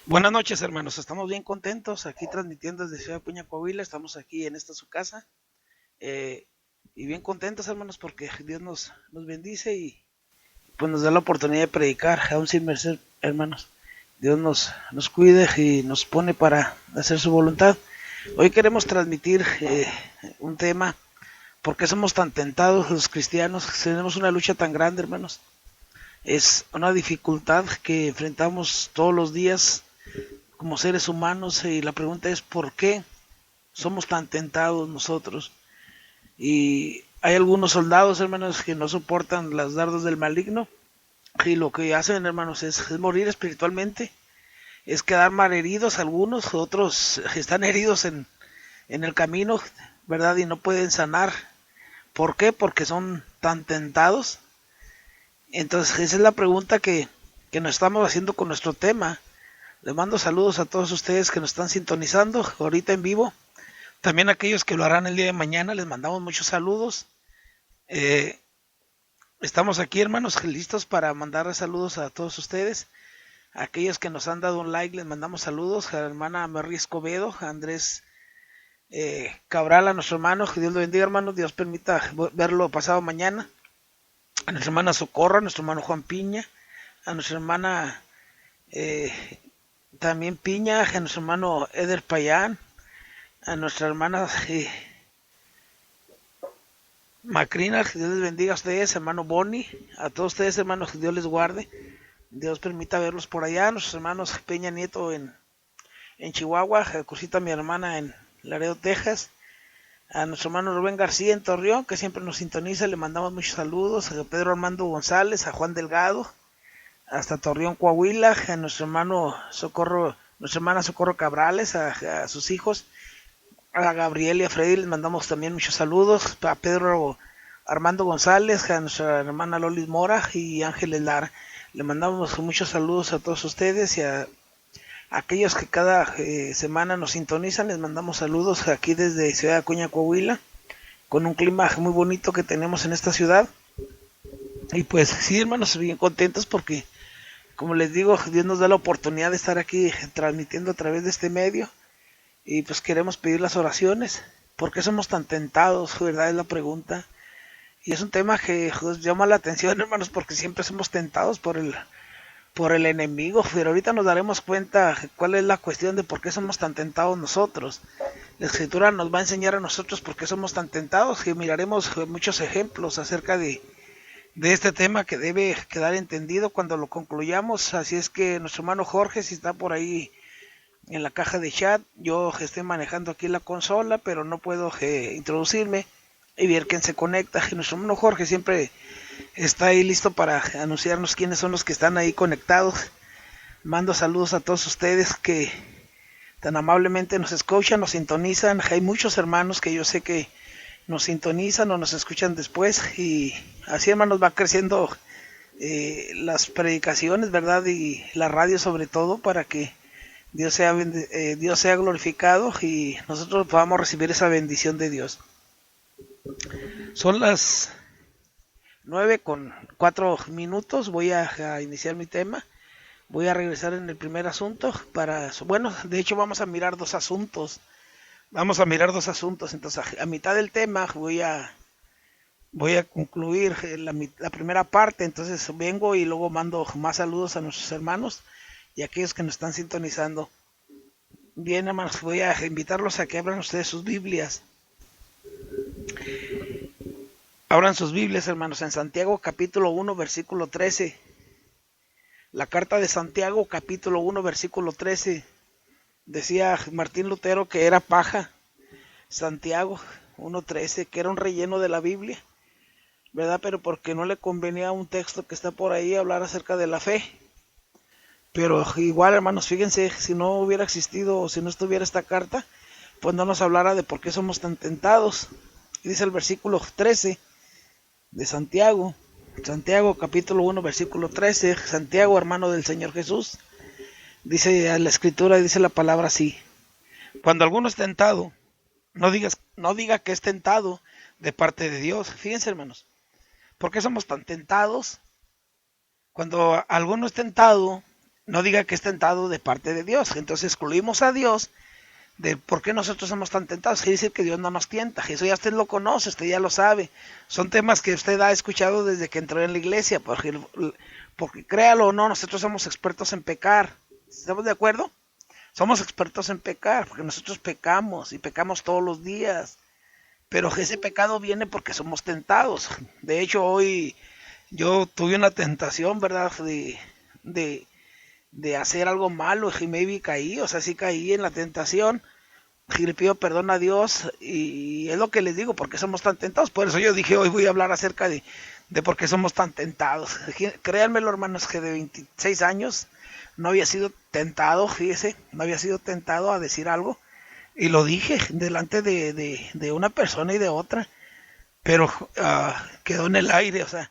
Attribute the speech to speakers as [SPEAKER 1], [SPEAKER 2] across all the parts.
[SPEAKER 1] Buenas noches, hermanos. Estamos bien contentos aquí transmitiendo desde Ciudad Acuña, Coahuila. Estamos aquí en esta su casa eh, y bien contentos, hermanos, porque Dios nos bendice y pues nos da la oportunidad de predicar, aún sin merecer, hermanos. Dios nos cuide y nos pone para hacer su voluntad. Hoy queremos transmitir un tema, ¿por qué somos tan tentados los cristianos? Tenemos una lucha tan grande, hermanos. Es una dificultad que enfrentamos todos los días como seres humanos y la pregunta es ¿por qué somos tan tentados nosotros? Y hay algunos soldados, hermanos, que no soportan las dardos del maligno y lo que hacen, hermanos, es morir espiritualmente, es quedar malheridos algunos, otros están heridos en el camino, ¿verdad? Y no pueden sanar. ¿Por qué? Porque son tan tentados. Entonces esa es la pregunta que nos estamos haciendo con nuestro tema. Les mando saludos a todos ustedes que nos están sintonizando ahorita en vivo. También a aquellos que lo harán el día de mañana, les mandamos muchos saludos. Estamos aquí, hermanos, listos para mandar saludos a todos ustedes. A aquellos que nos han dado un like, les mandamos saludos. A la hermana Mary Escobedo, a Andrés Cabral, a nuestro hermano, que Dios lo bendiga, hermano. Dios permita verlo pasado mañana. A nuestra hermana Socorro, a nuestro hermano Juan Piña, a nuestra hermana también Piña, a nuestro hermano Eder Payán, a nuestra hermana Macrina, que Dios les bendiga a ustedes, hermano Boni, a todos ustedes, hermanos, que Dios les guarde, Dios permita verlos por allá, a nuestros hermanos Peña Nieto en Chihuahua, a Cosita, mi hermana en Laredo, Texas, a nuestro hermano Rubén García en Torreón, que siempre nos sintoniza, le mandamos muchos saludos, a Pedro Armando González, a Juan Delgado, hasta Torreón, Coahuila, a nuestro hermano Socorro, nuestra hermana Socorro Cabrales, a sus hijos, a Gabriel y a Freddy les mandamos también muchos saludos, a Pedro Armando González, a nuestra hermana Lolis Mora y Ángeles Lara. Le mandamos muchos saludos a todos ustedes y a aquellos que cada semana nos sintonizan. Les mandamos saludos aquí desde Ciudad Acuña, Coahuila, con un clima muy bonito que tenemos en esta ciudad. Y pues sí, hermanos, bien contentos porque, como les digo, Dios nos da la oportunidad de estar aquí transmitiendo a través de este medio. Y pues queremos pedir las oraciones. ¿Por qué somos tan tentados? ¿Verdad? Es la pregunta. Y es un tema que pues, llama la atención, hermanos, porque siempre somos tentados por el enemigo. Pero ahorita nos daremos cuenta cuál es la cuestión de por qué somos tan tentados nosotros. La escritura nos va a enseñar a nosotros por qué somos tan tentados. Y miraremos muchos ejemplos acerca de este tema que debe quedar entendido cuando lo concluyamos. Así es que nuestro hermano Jorge, si está por ahí en la caja de chat, yo estoy manejando aquí la consola, pero no puedo introducirme y ver quién se conecta. Nuestro hermano Jorge siempre está ahí listo para anunciarnos quiénes son los que están ahí conectados. Mando saludos a todos ustedes que tan amablemente nos escuchan, nos sintonizan. Hay muchos hermanos que yo sé que nos sintonizan o nos escuchan después y así, hermanos, va creciendo las predicaciones, ¿verdad? Y la radio sobre todo, para que Dios sea glorificado y nosotros podamos recibir esa bendición de Dios. Son las 9:04. Voy a iniciar mi tema. Voy a regresar en el primer asunto bueno, de hecho vamos a mirar dos asuntos. Entonces a mitad del tema voy a concluir la primera parte. Entonces vengo y luego mando más saludos a nuestros hermanos y a aquellos que nos están sintonizando. Bien, hermanos, voy a invitarlos a que abran ustedes sus Biblias. Abran sus Biblias, hermanos, en Santiago capítulo 1, versículo 13. La carta de Santiago capítulo 1, versículo 13. Decía Martín Lutero que era paja. Santiago 1:13, que era un relleno de la Biblia, ¿verdad? Pero porque no le convenía un texto que está por ahí hablar acerca de la fe. Pero igual, hermanos, fíjense, si no hubiera existido o si no estuviera esta carta, pues no nos hablara de por qué somos tan tentados. Y dice el versículo 13 de Santiago capítulo 1, versículo 13, Santiago, hermano del Señor Jesús, dice la escritura, dice la palabra así: cuando alguno es tentado, no diga que es tentado de parte de Dios. Fíjense, hermanos, ¿por qué somos tan tentados? Cuando alguno es tentado, no diga que es tentado de parte de Dios. Entonces excluimos a Dios de por qué nosotros somos tan tentados. Quiere decir que Dios no nos tienta. Eso ya usted lo conoce, usted ya lo sabe. Son temas que usted ha escuchado desde que entró en la iglesia, porque créalo o no, nosotros somos expertos en pecar. ¿Estamos de acuerdo? Somos expertos en pecar, porque nosotros pecamos y pecamos todos los días. Pero ese pecado viene porque somos tentados. De hecho, hoy yo tuve una tentación, ¿verdad? De hacer algo malo y maybe caí, o sea, sí caí en la tentación. Y le pido perdón a Dios y es lo que les digo, porque somos tan tentados. Por eso yo dije, hoy voy a hablar acerca de por qué somos tan tentados. Créanmelo, hermanos, que de 26 años no había sido tentado, fíjese, no había sido tentado a decir algo. Y lo dije delante de una persona y de otra, pero quedó en el aire, o sea,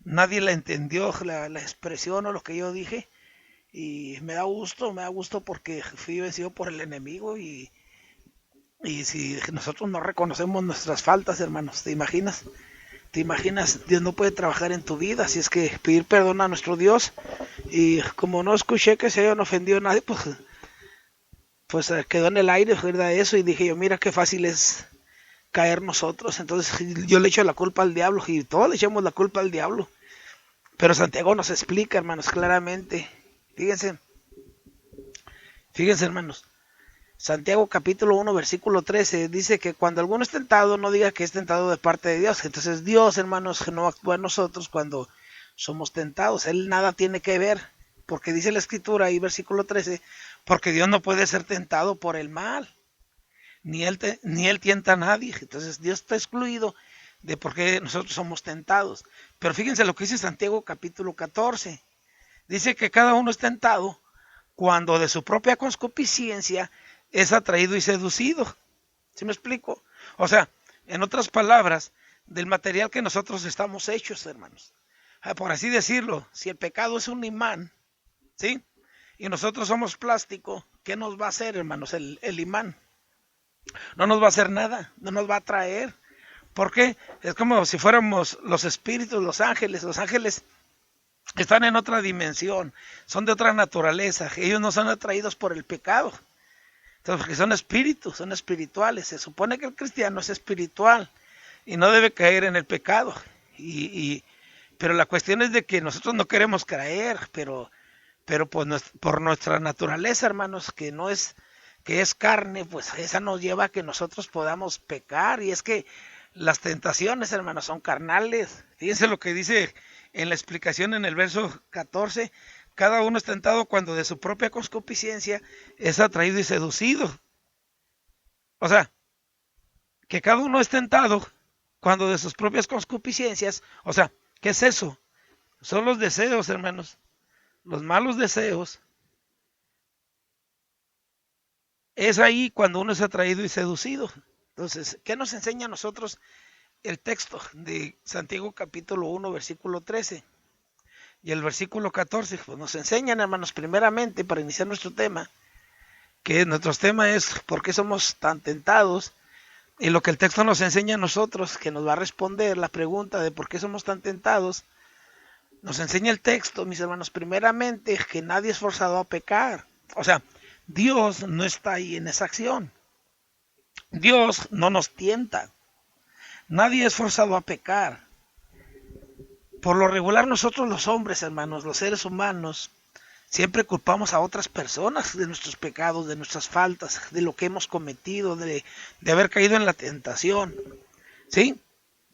[SPEAKER 1] nadie la entendió, la expresión o lo que yo dije. Y me da gusto porque fui vencido por el enemigo y si nosotros no reconocemos nuestras faltas, hermanos, ¿te imaginas? ¿Te imaginas? Dios no puede trabajar en tu vida, así es que pedir perdón a nuestro Dios. Y como no escuché que se hayan ofendido a nadie, pues quedó en el aire, ¿verdad? Eso, y dije yo, mira qué fácil es caer nosotros. Entonces yo le echo la culpa al diablo y todos le echamos la culpa al diablo. Pero Santiago nos explica, hermanos, claramente. Fíjense, hermanos. Santiago capítulo 1 versículo 13 dice que cuando alguno es tentado, no diga que es tentado de parte de Dios. Entonces Dios, hermanos, que no actúa en nosotros cuando somos tentados. Él nada tiene que ver, porque dice la escritura ahí versículo 13, porque Dios no puede ser tentado por el mal, ni él tienta a nadie. Entonces Dios está excluido de por qué nosotros somos tentados. Pero fíjense lo que dice Santiago capítulo 14. Dice que cada uno es tentado cuando de su propia concupiscencia es atraído y seducido. ¿Sí me explico? O sea, en otras palabras, del material que nosotros estamos hechos, hermanos. Por así decirlo, si el pecado es un imán, ¿sí? Y nosotros somos plástico, ¿qué nos va a hacer, hermanos, el imán? No nos va a hacer nada, no nos va a atraer. ¿Por qué? Es como si fuéramos los espíritus, los ángeles. Los ángeles están en otra dimensión, son de otra naturaleza. Ellos no son atraídos por el pecado. Entonces, porque son espíritus, son espirituales. Se supone que el cristiano es espiritual y no debe caer en el pecado. Pero la cuestión es de que nosotros no queremos caer, pero pues por nuestra naturaleza, hermanos, que es carne, pues esa nos lleva a que nosotros podamos pecar. Y es que las tentaciones, hermanos, son carnales. Fíjense lo que dice en la explicación en el verso 14. Cada uno es tentado cuando de su propia concupiscencia es atraído y seducido. O sea, que cada uno es tentado cuando de sus propias concupiscencias. O sea, ¿qué es eso? Son los deseos, hermanos. Los malos deseos. Es ahí cuando uno es atraído y seducido. Entonces, ¿qué nos enseña a nosotros el texto de Santiago capítulo 1, versículo 13? Y el versículo 14, pues nos enseñan, hermanos, primeramente, para iniciar nuestro tema, que nuestro tema es por qué somos tan tentados, y lo que el texto nos enseña a nosotros, que nos va a responder la pregunta de por qué somos tan tentados, nos enseña el texto, mis hermanos, primeramente, que nadie es forzado a pecar. O sea, Dios no está ahí en esa acción. Dios no nos tienta. Nadie es forzado a pecar. Por lo regular nosotros los hombres, hermanos, los seres humanos, siempre culpamos a otras personas de nuestros pecados, de nuestras faltas, de lo que hemos cometido, de haber caído en la tentación. ¿Sí?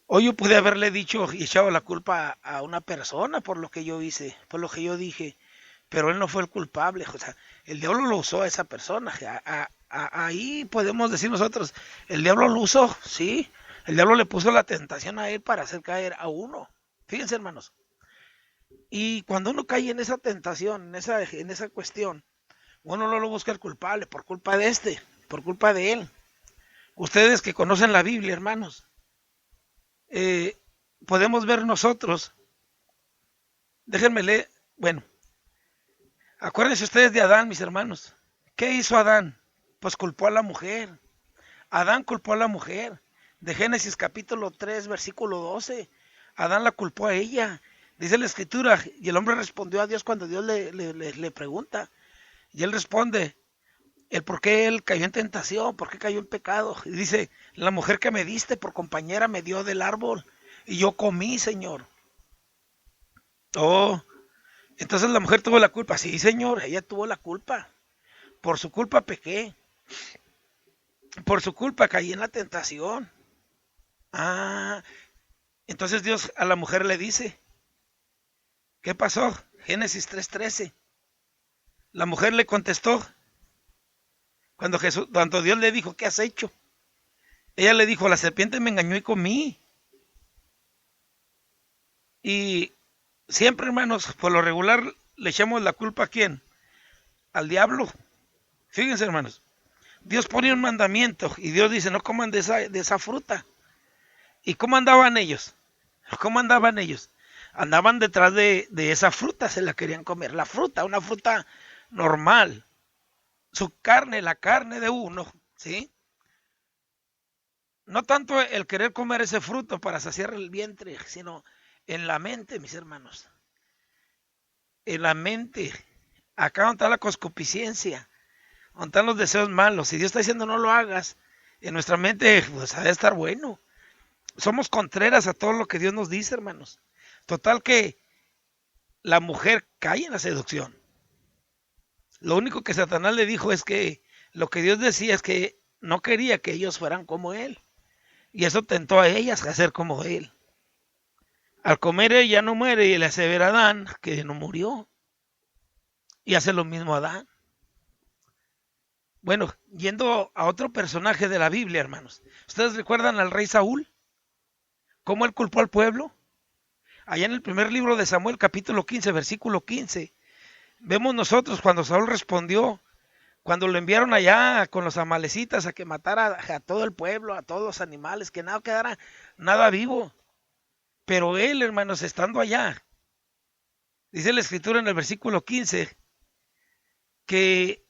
[SPEAKER 1] Hoy yo pude haberle dicho y echado la culpa a una persona por lo que yo hice, por lo que yo dije, pero él no fue el culpable. O sea, el diablo lo usó a esa persona. Ahí podemos decir nosotros, el diablo lo usó, sí. El diablo le puso la tentación a él para hacer caer a uno. Fíjense, hermanos. Y cuando uno cae en esa tentación, en esa cuestión, uno no lo busca el culpable por culpa de por culpa de él. Ustedes que conocen la Biblia, hermanos, podemos ver nosotros, déjenme leer, bueno, acuérdense ustedes de Adán, mis hermanos. ¿Qué hizo Adán? Pues culpó a la mujer. Adán culpó a la mujer. De Génesis capítulo 3, versículo 12. Adán la culpó a ella. Dice la escritura, y el hombre respondió a Dios cuando Dios le pregunta, y él responde, el por qué él cayó en tentación, por qué cayó en pecado. Y dice, la mujer que me diste por compañera me dio del árbol, y yo comí, Señor. Oh, entonces la mujer tuvo la culpa. Sí, Señor, ella tuvo la culpa. Por su culpa pequé. Por su culpa caí en la tentación. Ah, entonces Dios a la mujer le dice, ¿qué pasó? Génesis 3:13. La mujer le contestó, cuando Dios le dijo, ¿qué has hecho? Ella le dijo, la serpiente me engañó y comí. Y siempre, hermanos, por lo regular le echamos la culpa ¿a quién? Al diablo. Fíjense, hermanos, Dios pone un mandamiento y Dios dice, no coman de esa fruta. ¿Y cómo andaban ellos? ¿Cómo andaban ellos? Andaban detrás de esa fruta, se la querían comer. La fruta, una fruta normal. Su carne, la carne de uno, ¿sí? No tanto el querer comer ese fruto para saciar el vientre, sino en la mente, mis hermanos. En la mente. Acá donde está la concupiscencia, donde están los deseos malos. Si Dios está diciendo no lo hagas, en nuestra mente pues ha de estar bueno. Somos contreras a todo lo que Dios nos dice, hermanos. Total que la mujer cae en la seducción. Lo único que Satanás le dijo es que lo que Dios decía es que no quería que ellos fueran como él. Y eso tentó a ellas a ser como él. Al comer ella no muere y le asevera a Adán que no murió. Y hace lo mismo a Adán. Bueno, yendo a otro personaje de la Biblia, hermanos. ¿Ustedes recuerdan al rey Saúl? ¿Cómo él culpó al pueblo? Allá en el primer libro de Samuel, capítulo 15, versículo 15. Vemos nosotros cuando Saúl respondió, cuando lo enviaron allá con los amalecitas a que matara a todo el pueblo, a todos los animales, que nada quedara nada vivo. Pero él, hermanos, estando allá, dice la escritura en el versículo 15, que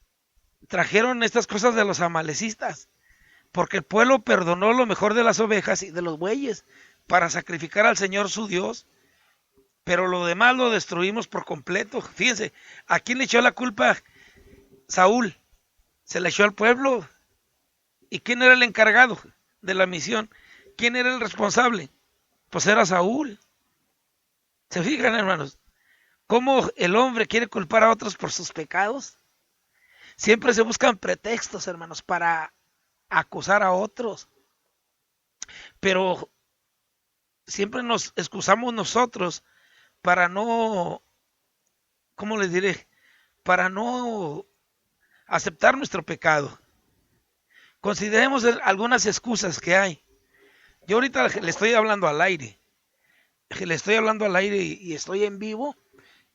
[SPEAKER 1] trajeron estas cosas de los amalecistas, porque el pueblo perdonó lo mejor de las ovejas y de los bueyes para sacrificar al Señor su Dios, pero lo demás lo destruimos por completo. Fíjense, ¿a quién le echó la culpa Saúl? Se la echó al pueblo. ¿Y quién era el encargado de la misión? ¿Quién era el responsable? Pues era Saúl. ¿Se fijan, hermanos? ¿Cómo el hombre quiere culpar a otros por sus pecados? Siempre se buscan pretextos, hermanos, para acusar a otros. Pero siempre nos excusamos nosotros para no, ¿cómo les diré? Para no aceptar nuestro pecado. Consideremos algunas excusas que hay. Yo ahorita le estoy hablando al aire. Le estoy hablando al aire y estoy en vivo.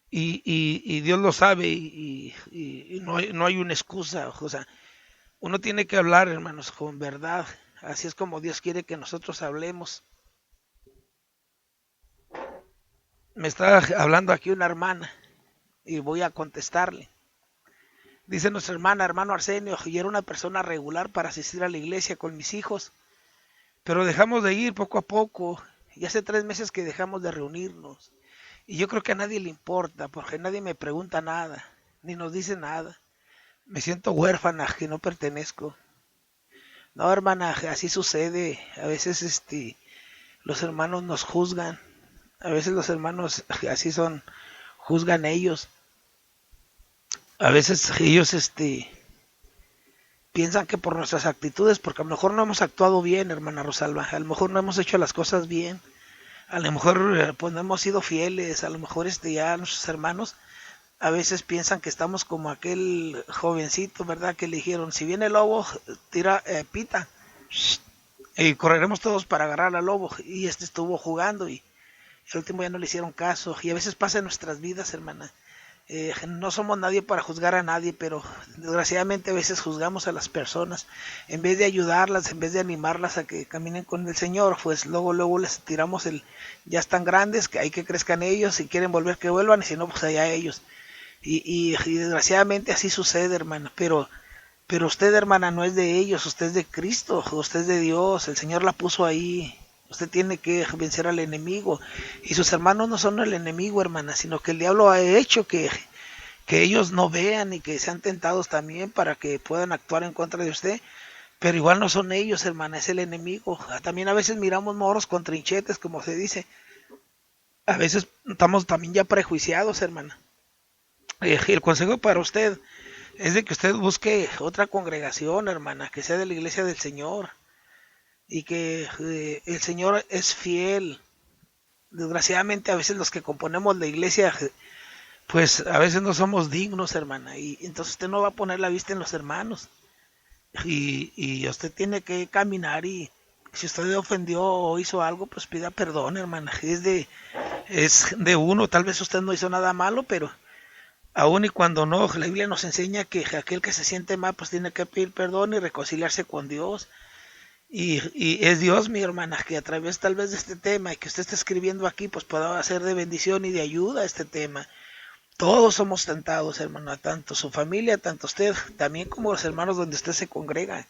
[SPEAKER 1] Y Dios lo sabe y no hay una excusa. O sea, uno tiene que hablar, hermanos, con verdad. Así es como Dios quiere que nosotros hablemos. Me está hablando aquí una hermana y voy a contestarle. Dice nuestra hermano Arsenio, yo era una persona regular para asistir a la iglesia con mis hijos, pero dejamos de ir poco a poco y hace 3 meses que dejamos de reunirnos. Y yo creo que a nadie le importa, porque nadie me pregunta nada, ni nos dice nada. Me siento huérfana, que no pertenezco. No, hermana, así sucede. A veces los hermanos nos juzgan. A veces los hermanos así son, juzgan ellos. A veces ellos piensan que por nuestras actitudes, porque a lo mejor no hemos actuado bien, hermana Rosalba, a lo mejor no hemos hecho las cosas bien, a lo mejor pues no hemos sido fieles, a lo mejor ya nuestros hermanos a veces piensan que estamos como aquel jovencito, ¿verdad? Que le dijeron, si viene el lobo, pita, y correremos todos para agarrar al lobo, y estuvo jugando y el último ya no le hicieron caso, y a veces pasa en nuestras vidas, hermana. No somos nadie para juzgar a nadie, pero desgraciadamente a veces juzgamos a las personas en vez de ayudarlas, en vez de animarlas a que caminen con el Señor, pues luego les tiramos ya están grandes, que hay que crezcan ellos, si quieren volver que vuelvan, y si no pues allá ellos, y desgraciadamente así sucede, hermana, pero usted, hermana, no es de ellos, usted es de Cristo, usted es de Dios, el Señor la puso ahí, Usted tiene que vencer al enemigo. Y sus hermanos no son el enemigo, hermana, sino que el diablo ha hecho que ellos no vean y que sean tentados también para que puedan actuar en contra de usted. Pero igual no son ellos, hermana, es el enemigo. También a veces miramos moros con trinchetes, como se dice. A veces estamos también ya prejuiciados, hermana. El consejo para usted es de que usted busque otra congregación, hermana, que sea de la iglesia del Señor. Y que el Señor es fiel. Desgraciadamente a veces los que componemos la iglesia, pues a veces no somos dignos, hermana. Y entonces usted no va a poner la vista en los hermanos. Y usted tiene que caminar y si usted ofendió o hizo algo, pues pida perdón, hermana. Es de uno, tal vez usted no hizo nada malo, pero aún y cuando no, la Biblia nos enseña que aquel que se siente mal, pues tiene que pedir perdón y reconciliarse con Dios. Y es Dios, mi hermana, que a través tal vez de este tema y que usted está escribiendo aquí, pues pueda hacer de bendición y de ayuda a este tema. Todos somos tentados, hermano, tanto su familia, tanto usted, también como los hermanos donde usted se congrega.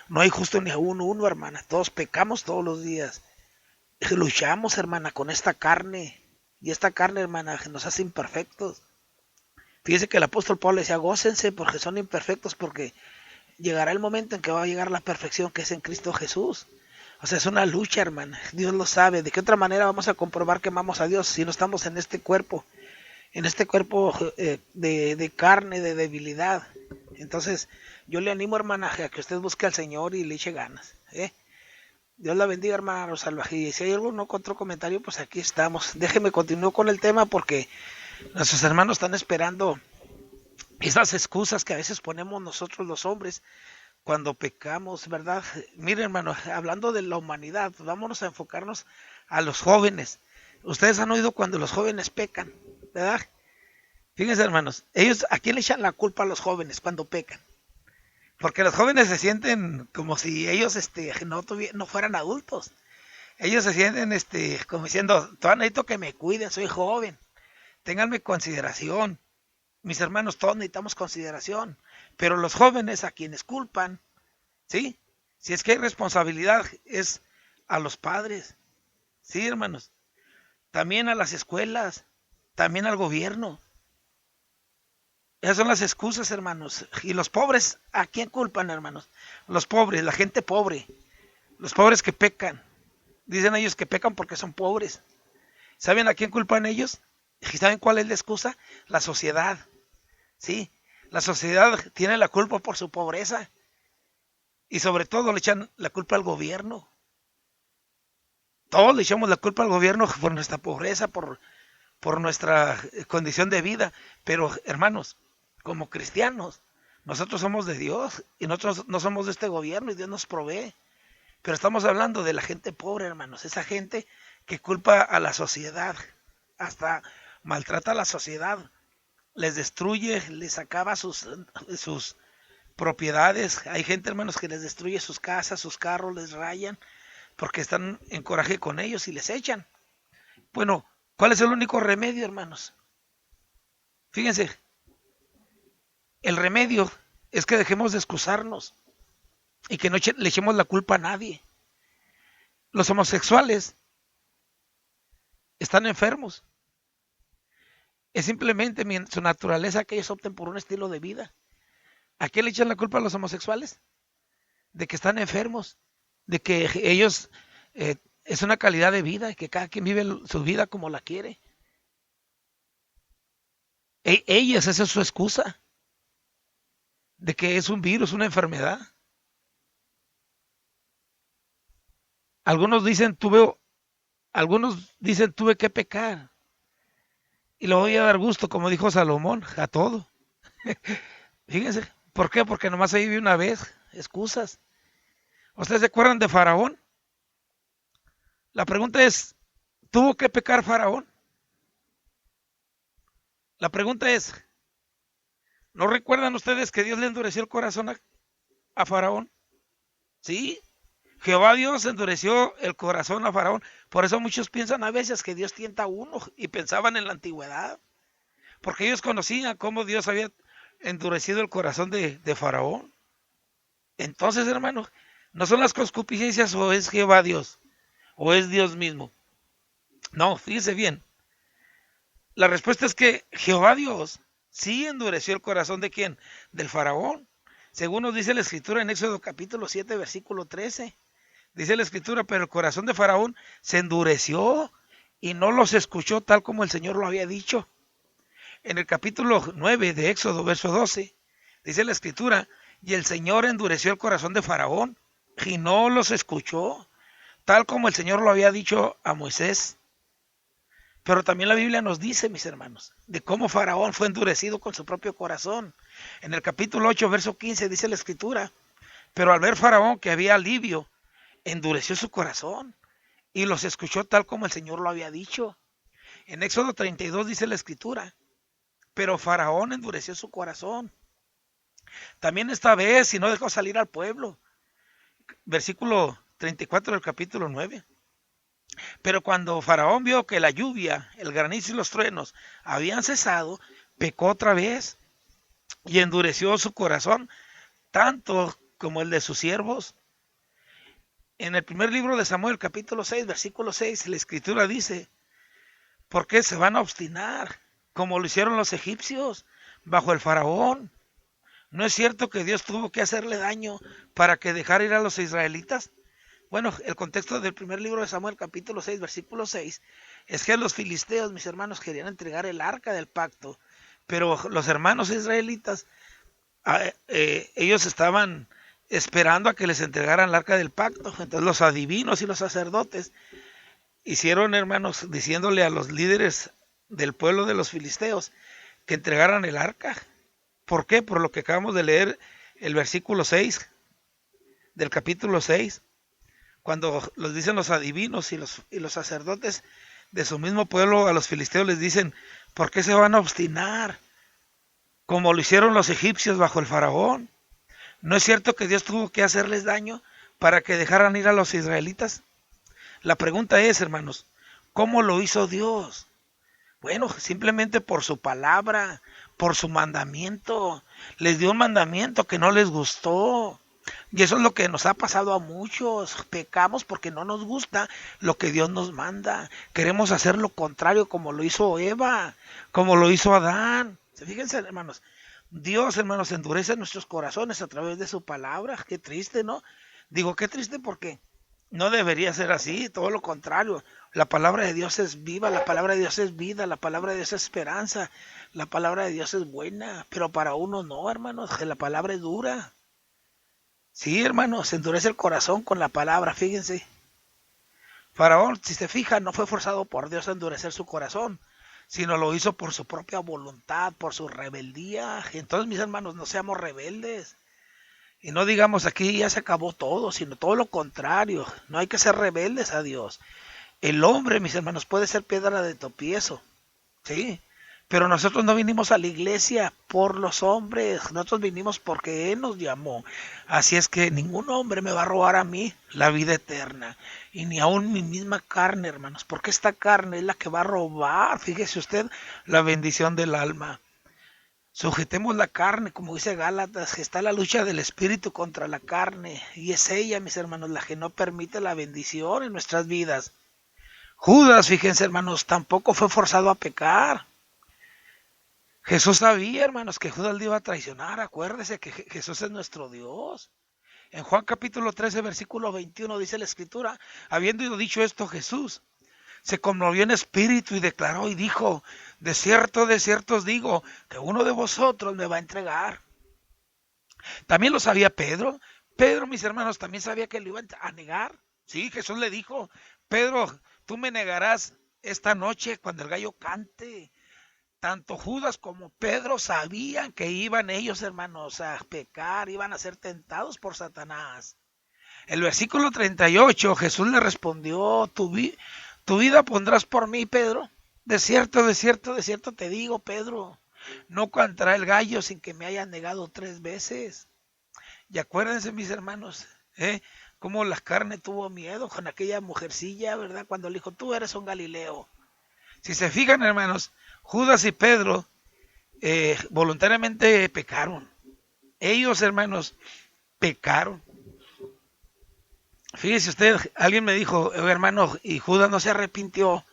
[SPEAKER 1] No hay justo ni a uno, hermana. Todos pecamos todos los días. Luchamos, hermana, con esta carne. Y esta carne, hermana, nos hace imperfectos. Fíjese que el apóstol Pablo decía, gócense porque son imperfectos, porque llegará el momento en que va a llegar la perfección que es en Cristo Jesús. O sea, es una lucha, hermana. Dios lo sabe. ¿De qué otra manera vamos a comprobar que amamos a Dios si no estamos en este cuerpo? En este cuerpo de carne, de debilidad. Entonces, yo le animo, hermana, a que usted busque al Señor y le eche ganas. Dios la bendiga, hermana Rosalba. Y si hay algún otro comentario, pues aquí estamos. Déjeme continuar con el tema porque nuestros hermanos están esperando esas excusas que a veces ponemos nosotros los hombres cuando pecamos, ¿verdad? Mire, hermano, hablando de la humanidad, vámonos a enfocarnos a los jóvenes. Ustedes han oído cuando los jóvenes pecan, ¿verdad? Fíjense, hermanos, ellos, ¿a quién le echan la culpa a los jóvenes cuando pecan? Porque los jóvenes se sienten como si ellos no fueran adultos. Ellos se sienten como diciendo, todavía necesito que me cuiden, soy joven, ténganme consideración. Mis hermanos, todos necesitamos consideración. Pero los jóvenes a quienes culpan, ¿sí? Si es que hay responsabilidad, es a los padres, ¿sí, hermanos? También a las escuelas, también al gobierno. Esas son las excusas, hermanos. Y los pobres, ¿a quién culpan, hermanos? Los pobres, la gente pobre. Los pobres que pecan. Dicen ellos que pecan porque son pobres. ¿Saben a quién culpan ellos? ¿Y saben cuál es la excusa? La sociedad. Sí, la sociedad tiene la culpa por su pobreza. Y sobre todo le echan la culpa al gobierno. Todos le echamos la culpa al gobierno por nuestra pobreza, por nuestra condición de vida. Pero, hermanos, como cristianos, nosotros somos de Dios y nosotros no somos de este gobierno y Dios nos provee. Pero estamos hablando de la gente pobre, hermanos, esa gente que culpa a la sociedad, hasta maltrata a la sociedad, les destruye, les acaba sus propiedades. Hay gente, hermanos, que les destruye sus casas, sus carros, les rayan, porque están en coraje con ellos y les echan. Bueno, ¿cuál es el único remedio, hermanos? Fíjense, el remedio es que dejemos de excusarnos y que no le echemos la culpa a nadie. Los homosexuales están enfermos. Es simplemente su naturaleza que ellos opten por un estilo de vida. ¿A qué le echan la culpa a los homosexuales? De que están enfermos, de que ellos es una calidad de vida, que cada quien vive su vida como la quiere. Esa es su excusa, de que es un virus, una enfermedad. Algunos dicen tuve que pecar y le voy a dar gusto, como dijo Salomón, a todo. Fíjense, ¿por qué? Porque nomás se vive una vez, excusas. ¿Ustedes se acuerdan de Faraón? La pregunta es, ¿tuvo que pecar Faraón? La pregunta es, ¿no recuerdan ustedes que Dios le endureció el corazón a Faraón? Sí, Jehová Dios endureció el corazón a Faraón. Por eso muchos piensan a veces que Dios tienta a uno y pensaban en la antigüedad. Porque ellos conocían cómo Dios había endurecido el corazón de Faraón. Entonces, hermanos, ¿no son las concupiscencias o es Jehová Dios? ¿O es Dios mismo? No, fíjese bien. La respuesta es que Jehová Dios sí endureció el corazón de ¿quién? Del faraón. Según nos dice la escritura en Éxodo capítulo 7, versículo 13. Dice la escritura, pero el corazón de faraón se endureció y no los escuchó tal como el Señor lo había dicho. En el capítulo 9 de Éxodo, verso 12, dice la escritura, y el Señor endureció el corazón de faraón y no los escuchó, tal como el Señor lo había dicho a Moisés. Pero también la Biblia nos dice, mis hermanos, de cómo Faraón fue endurecido con su propio corazón. En el capítulo 8, verso 15, dice la escritura, pero al ver Faraón que había alivio, endureció su corazón y los escuchó tal como el Señor lo había dicho. En Éxodo 32 dice la escritura, pero Faraón endureció su corazón. También esta vez, y no dejó salir al pueblo. Versículo 34 del capítulo 9. Pero cuando Faraón vio que la lluvia, el granizo y los truenos habían cesado, pecó otra vez y endureció su corazón, tanto como el de sus siervos. En el primer libro de Samuel, capítulo 6, versículo 6, la escritura dice, ¿por qué se van a obstinar, como lo hicieron los egipcios, bajo el faraón? ¿No es cierto que Dios tuvo que hacerle daño para que dejara ir a los israelitas? Bueno, el contexto del primer libro de Samuel, capítulo 6, versículo 6, es que los filisteos, mis hermanos, querían entregar el arca del pacto, pero los hermanos israelitas, ellos estaban esperando a que les entregaran el arca del pacto. Entonces los adivinos y los sacerdotes hicieron, hermanos, diciéndole a los líderes del pueblo de los filisteos que entregaran el arca. ¿Por qué? Por lo que acabamos de leer, el versículo 6 del capítulo 6. Cuando los dicen los adivinos y los sacerdotes de su mismo pueblo a los filisteos les dicen, ¿por qué se van a obstinar? Como lo hicieron los egipcios bajo el faraón. ¿No es cierto que Dios tuvo que hacerles daño para que dejaran ir a los israelitas? La pregunta es, hermanos, ¿cómo lo hizo Dios? Bueno, simplemente por su palabra, por su mandamiento. Les dio un mandamiento que no les gustó. Y eso es lo que nos ha pasado a muchos. Pecamos porque no nos gusta lo que Dios nos manda. Queremos hacer lo contrario como lo hizo Eva, como lo hizo Adán. Fíjense, hermanos, Dios, hermanos, endurece nuestros corazones a través de su palabra. Qué triste, ¿no? Digo, qué triste porque no debería ser así, todo lo contrario. La palabra de Dios es viva, la palabra de Dios es vida, la palabra de Dios es esperanza, la palabra de Dios es buena, pero para uno no, hermanos, que la palabra es dura. Sí, hermanos, se endurece el corazón con la palabra, fíjense. Faraón, si se fijan, no fue forzado por Dios a endurecer su corazón, sino lo hizo por su propia voluntad, por su rebeldía. Entonces, mis hermanos, no seamos rebeldes. Y no digamos aquí ya se acabó todo, sino todo lo contrario. No hay que ser rebeldes a Dios. El hombre, mis hermanos, puede ser piedra de tropiezo, ¿sí? Pero nosotros no vinimos a la iglesia por los hombres, nosotros vinimos porque Él nos llamó. Así es que ningún hombre me va a robar a mí la vida eterna, y ni aún mi misma carne, hermanos, porque esta carne es la que va a robar, fíjese usted, la bendición del alma. Sujetemos la carne, como dice Gálatas, que está la lucha del espíritu contra la carne, y es ella, mis hermanos, la que no permite la bendición en nuestras vidas. Judas, fíjense, hermanos, tampoco fue forzado a pecar. Jesús sabía, hermanos, que Judas le iba a traicionar. Acuérdese que Jesús es nuestro Dios. En Juan capítulo 13, versículo 21 dice la escritura, habiendo dicho esto Jesús, se conmovió en espíritu y declaró y dijo, de cierto os digo, que uno de vosotros me va a entregar. También lo sabía Pedro. Pedro, mis hermanos, también sabía que lo iba a negar. Sí, Jesús le dijo, Pedro, tú me negarás esta noche cuando el gallo cante. Tanto Judas como Pedro sabían que iban ellos, hermanos, a pecar, iban a ser tentados por Satanás. El versículo 38, Jesús le respondió, tu vida pondrás por mí, Pedro. De cierto te digo, Pedro, no cantará el gallo sin que me hayan negado 3 veces. Y acuérdense, mis hermanos, cómo la carne tuvo miedo con aquella mujercilla, ¿verdad? Cuando le dijo, tú eres un Galileo. Si se fijan, hermanos, Judas y Pedro voluntariamente pecaron. Ellos, hermanos, pecaron. Fíjese usted, alguien me dijo, hermano, ¿y Judas no se arrepintió?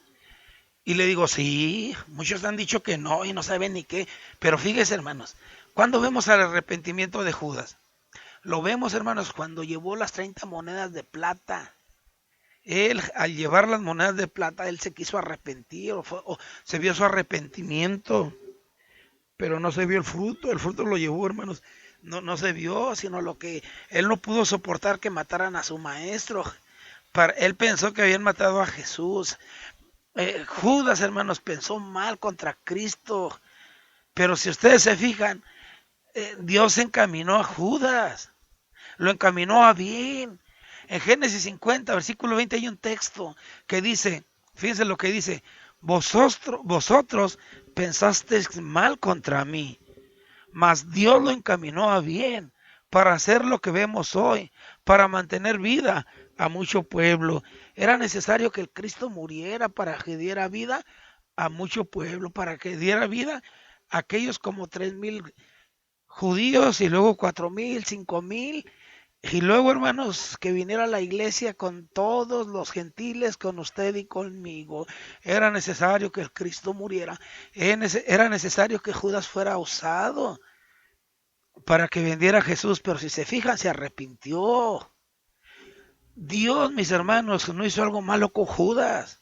[SPEAKER 1] Y le digo, sí, muchos han dicho que no y no saben ni qué. Pero fíjese, hermanos, ¿cuándo vemos el arrepentimiento de Judas? Lo vemos, hermanos, cuando llevó las 30 monedas de plata. Él, al llevar las monedas de plata, él se quiso arrepentir, o se vio su arrepentimiento, pero no se vio el fruto lo llevó, hermanos, no se vio, sino lo que él no pudo soportar que mataran a su maestro. Él pensó que habían matado a Jesús. Judas, hermanos, pensó mal contra Cristo, pero si ustedes se fijan, Dios encaminó a Judas, lo encaminó a bien. En Génesis 50, versículo 20 hay un texto que dice, fíjense lo que dice, vosotros pensasteis mal contra mí, mas Dios lo encaminó a bien para hacer lo que vemos hoy, para mantener vida a mucho pueblo. Era necesario que el Cristo muriera para que diera vida a mucho pueblo, para que diera vida a aquellos como 3,000 judíos y luego 4,000, 5,000. Y luego, hermanos, que viniera a la iglesia con todos los gentiles, con usted y conmigo. Era necesario que el Cristo muriera. Era necesario que Judas fuera usado para que vendiera a Jesús. Pero si se fijan, se arrepintió. Dios, mis hermanos, no hizo algo malo con Judas,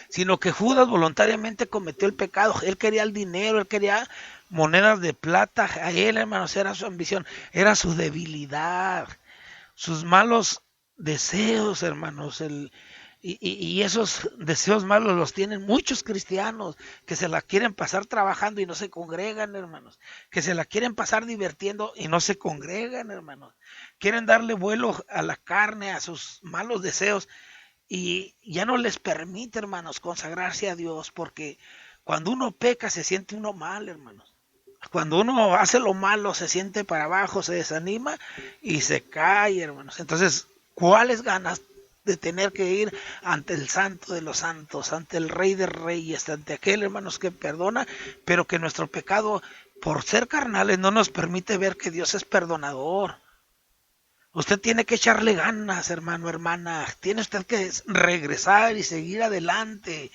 [SPEAKER 1] sino que Judas voluntariamente cometió el pecado. Él quería el dinero, él quería monedas de plata. A él, hermanos, era su ambición, era su debilidad, sus malos deseos, hermanos. Y esos deseos malos los tienen muchos cristianos que se la quieren pasar trabajando y no se congregan, hermanos. Que se la quieren pasar divirtiendo y no se congregan, hermanos. Quieren darle vuelo a la carne, a sus malos deseos, y ya no les permite, hermanos, consagrarse a Dios, porque cuando uno peca se siente uno mal, hermanos. Cuando uno hace lo malo se siente para abajo, se desanima y se cae, hermanos. Entonces, ¿cuáles ganas de tener que ir ante el Santo de los Santos, ante el Rey de Reyes, ante aquel, hermanos, que perdona, pero que nuestro pecado, por ser carnales, no nos permite ver que Dios es perdonador? Usted tiene que echarle ganas, hermano, hermana. Tiene usted que regresar y seguir adelante.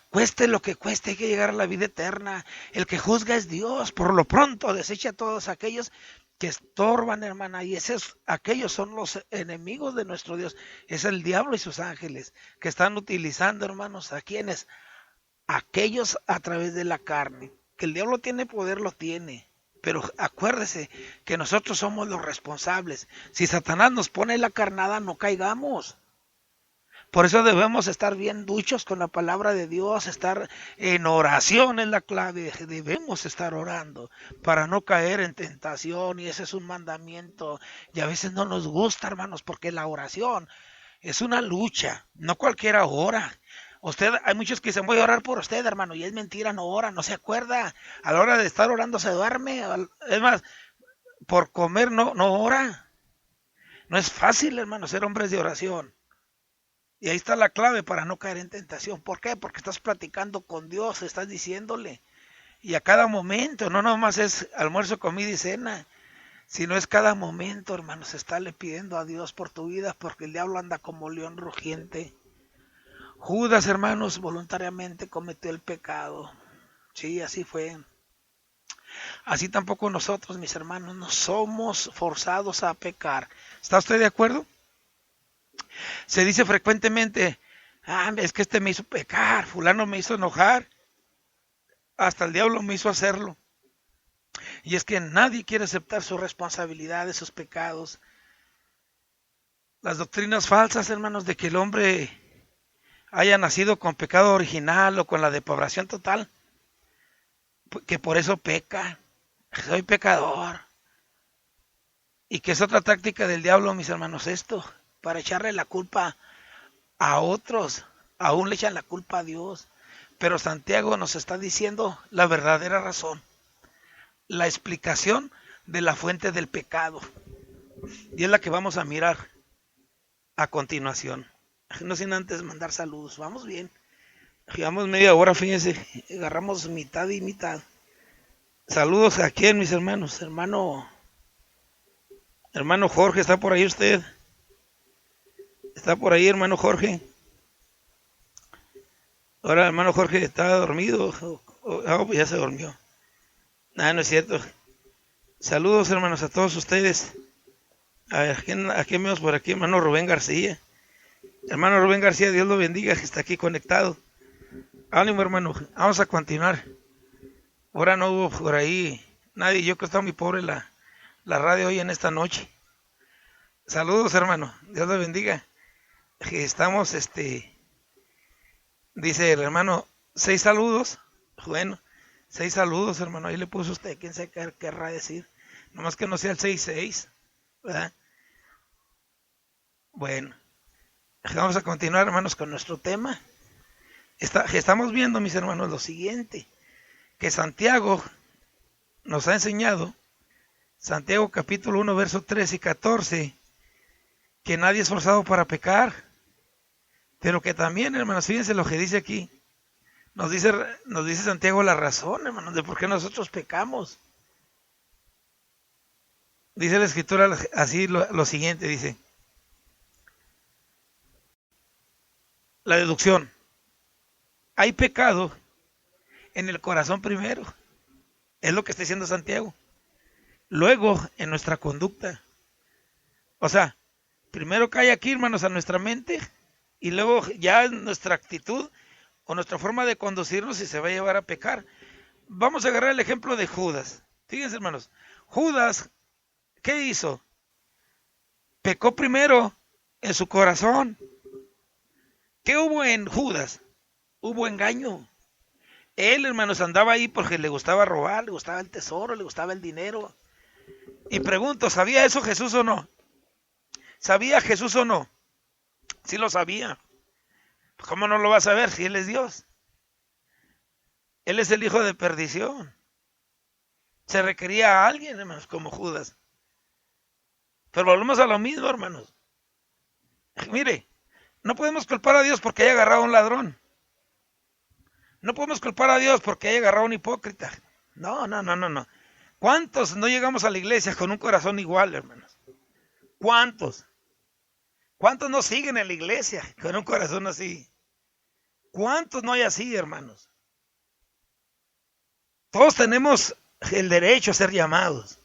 [SPEAKER 1] Cueste lo que cueste, hay que llegar a la vida eterna. El que juzga es Dios. Por lo pronto, desecha a todos aquellos que estorban, hermana. Y aquellos son los enemigos de nuestro Dios. Es el diablo y sus ángeles que están utilizando, hermanos, a quienes, aquellos a través de la carne. Que el diablo tiene poder, lo tiene. Pero acuérdese que nosotros somos los responsables. Si Satanás nos pone la carnada, no caigamos. Por eso debemos estar bien duchos con la palabra de Dios, estar en oración es la clave. Debemos estar orando para no caer en tentación, y ese es un mandamiento. Y a veces no nos gusta, hermanos, porque la oración es una lucha. No cualquiera ora. Hay muchos que dicen, voy a orar por usted, hermano, y es mentira, no ora, no se acuerda. A la hora de estar orando se duerme. Es más, por comer no ora. No es fácil, hermano, ser hombres de oración. Y ahí está la clave para no caer en tentación. ¿Por qué? Porque estás platicando con Dios, estás diciéndole. Y a cada momento, no nomás es almuerzo, comida y cena, sino es cada momento, hermanos, estarle pidiendo a Dios por tu vida, porque el diablo anda como león rugiente. Judas, hermanos, voluntariamente cometió el pecado. Sí, así fue. Así tampoco nosotros, mis hermanos, no somos forzados a pecar. ¿Está usted de acuerdo? Se dice frecuentemente, es que este me hizo pecar, fulano me hizo enojar, hasta el diablo me hizo hacerlo. Y es que nadie quiere aceptar su responsabilidad de sus pecados. Las doctrinas falsas, hermanos, de que el hombre haya nacido con pecado original o con la depravación total, que por eso peca, soy pecador. Y que es otra táctica del diablo, mis hermanos, esto, para echarle la culpa a otros, aún le echan la culpa a Dios. Pero Santiago nos está diciendo la verdadera razón, la explicación de la fuente del pecado. Y es la que vamos a mirar a continuación. No sin antes mandar saludos. Vamos bien. Llevamos media hora, fíjense. Agarramos mitad y mitad. Saludos a quién, mis hermanos. Hermano Jorge, ¿está por ahí usted?
[SPEAKER 2] ¿Está por ahí, hermano Jorge? Ahora, hermano Jorge está dormido. Pues ya se durmió. No es cierto. Saludos, hermanos, a todos ustedes. A ver, ¿a quién vemos por aquí? Hermano Rubén García. Hermano Rubén García, Dios lo bendiga, que está aquí conectado. Ánimo, hermano. Vamos a continuar. Ahora no hubo por ahí nadie. Yo creo que está muy pobre la radio hoy en esta noche. Saludos, hermano. Dios lo bendiga. Estamos, dice el hermano, 6 saludos. Bueno, 6 saludos, hermano. Ahí le puso usted. ¿Quién sabe qué querrá decir? Nomás que no sea el 6-6, ¿verdad? Bueno, vamos a continuar, hermanos, con nuestro tema. Estamos viendo, mis hermanos, lo siguiente. Que Santiago nos ha enseñado, Santiago capítulo 1, versos 13 y 14, que nadie es forzado para pecar, pero que también, hermanos, fíjense lo que dice aquí, nos dice Santiago la razón, hermanos, de por qué nosotros pecamos. Dice la escritura así lo siguiente, dice, la deducción, hay pecado en el corazón primero, es lo que está diciendo Santiago, luego en nuestra conducta, o sea, primero cae aquí, hermanos, a nuestra mente, y luego ya nuestra actitud o nuestra forma de conducirnos si se va a llevar a pecar. Vamos a agarrar el ejemplo de Judas. Fíjense, hermanos, Judas, ¿qué hizo? Pecó primero en su corazón. ¿Qué hubo en Judas? Hubo engaño. Él, hermanos, andaba ahí porque le gustaba robar, le gustaba el tesoro, le gustaba el dinero. Y pregunto, ¿sabía eso Jesús o no? ¿Sabía Jesús o no? Sí lo sabía. ¿Cómo no lo va a saber si Él es Dios? Él es el hijo de perdición. Se requería a alguien, hermanos, como Judas. Pero volvemos a lo mismo, hermanos. Mire, no podemos culpar a Dios porque haya agarrado a un ladrón. No podemos culpar a Dios porque haya agarrado a un hipócrita. No. ¿Cuántos no llegamos a la iglesia con un corazón igual, hermanos? ¿Cuántos? ¿Cuántos no siguen en la iglesia con un corazón así? ¿Cuántos no hay así, hermanos? Todos tenemos el derecho a ser llamados.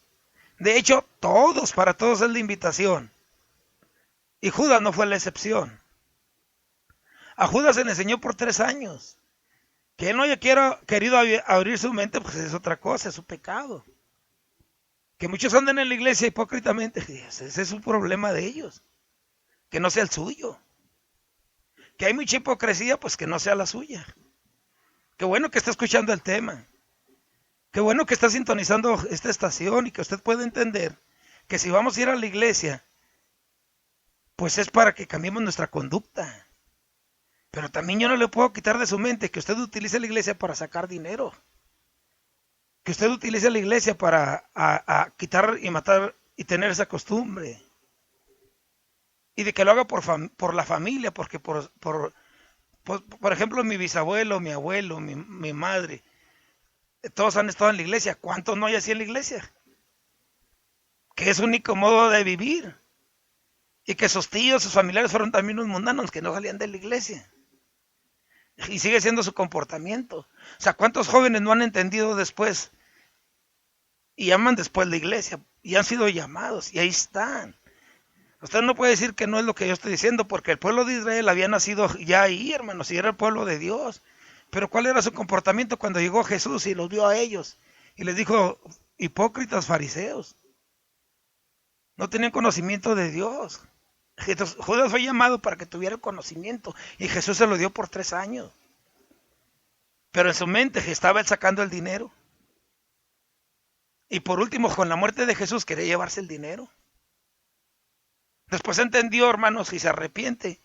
[SPEAKER 2] De hecho, para todos es la invitación. Y Judas no fue la excepción. A Judas se le enseñó por 3 años. Que él no haya querido abrir su mente, pues es otra cosa, es su pecado. Que muchos anden en la iglesia hipócritamente, ese es un problema de ellos. Que no sea el suyo. Que hay mucha hipocresía, pues que no sea la suya. Qué bueno que está escuchando el tema. Qué bueno que está sintonizando esta estación y que usted puede entender que si vamos a ir a la iglesia, pues es para que cambiemos nuestra conducta. Pero también yo no le puedo quitar de su mente que usted utilice la iglesia para sacar dinero. Que usted utilice la iglesia para a quitar y matar y tener esa costumbre. Y de que lo haga por la familia, porque por ejemplo mi bisabuelo, mi abuelo, mi madre, todos han estado en la iglesia. ¿Cuántos no hay así en la iglesia? Que es único modo de vivir. Y que sus tíos, sus familiares fueron también unos mundanos que no salían de la iglesia. Y sigue siendo su comportamiento. O sea, ¿cuántos jóvenes no han entendido después? Y aman después la iglesia. Y han sido llamados. Y ahí están. Usted no puede decir que no es lo que yo estoy diciendo, porque el pueblo de Israel había nacido ya ahí, hermanos, y era el pueblo de Dios. Pero ¿cuál era su comportamiento cuando llegó Jesús y los vio a ellos? Y les dijo, hipócritas fariseos. No tenían conocimiento de Dios. Judas fue llamado para que tuviera el conocimiento, y Jesús se lo dio por 3 años. Pero en su mente estaba él sacando el dinero. Y por último, con la muerte de Jesús, quería llevarse el dinero. Después entendió, hermanos, y se arrepiente.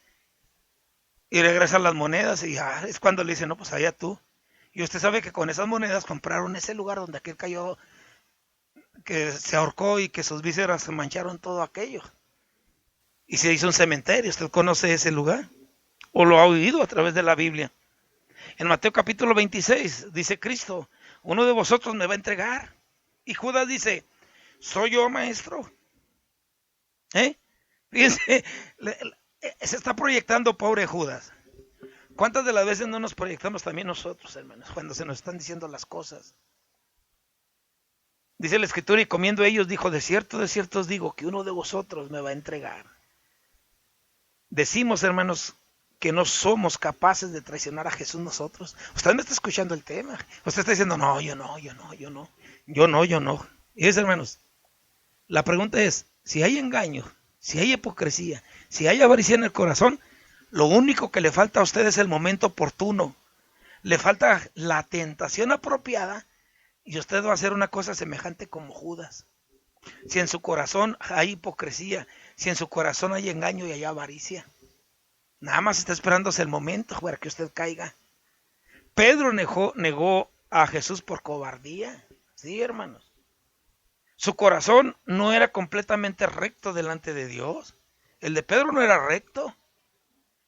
[SPEAKER 2] Y regresa las monedas y es cuando le dice, no, pues allá tú. Y usted sabe que con esas monedas compraron ese lugar donde aquel cayó, que se ahorcó y que sus vísceras se mancharon todo aquello. Y se hizo un cementerio. ¿Usted conoce ese lugar? ¿O lo ha oído a través de la Biblia? En Mateo capítulo 26 dice Cristo, uno de vosotros me va a entregar. Y Judas dice, ¿soy yo, maestro? Fíjense, Se está proyectando pobre Judas. ¿Cuántas de las veces no nos proyectamos también nosotros, hermanos, cuando se nos están diciendo las cosas? Dice la Escritura, y comiendo ellos dijo, de cierto os digo, que uno de vosotros me va a entregar. Decimos, hermanos, que no somos capaces de traicionar a Jesús nosotros. Usted me está escuchando el tema. Usted está diciendo, no. Y es, hermanos, la pregunta es, si hay engaño, si hay hipocresía, si hay avaricia en el corazón, lo único que le falta a usted es el momento oportuno. Le falta la tentación apropiada y usted va a hacer una cosa semejante como Judas. Si en su corazón hay hipocresía, si en su corazón hay engaño y hay avaricia, nada más está esperándose el momento para que usted caiga. Pedro negó a Jesús por cobardía. Sí, hermanos. Su corazón no era completamente recto delante de Dios. El de Pedro no era recto.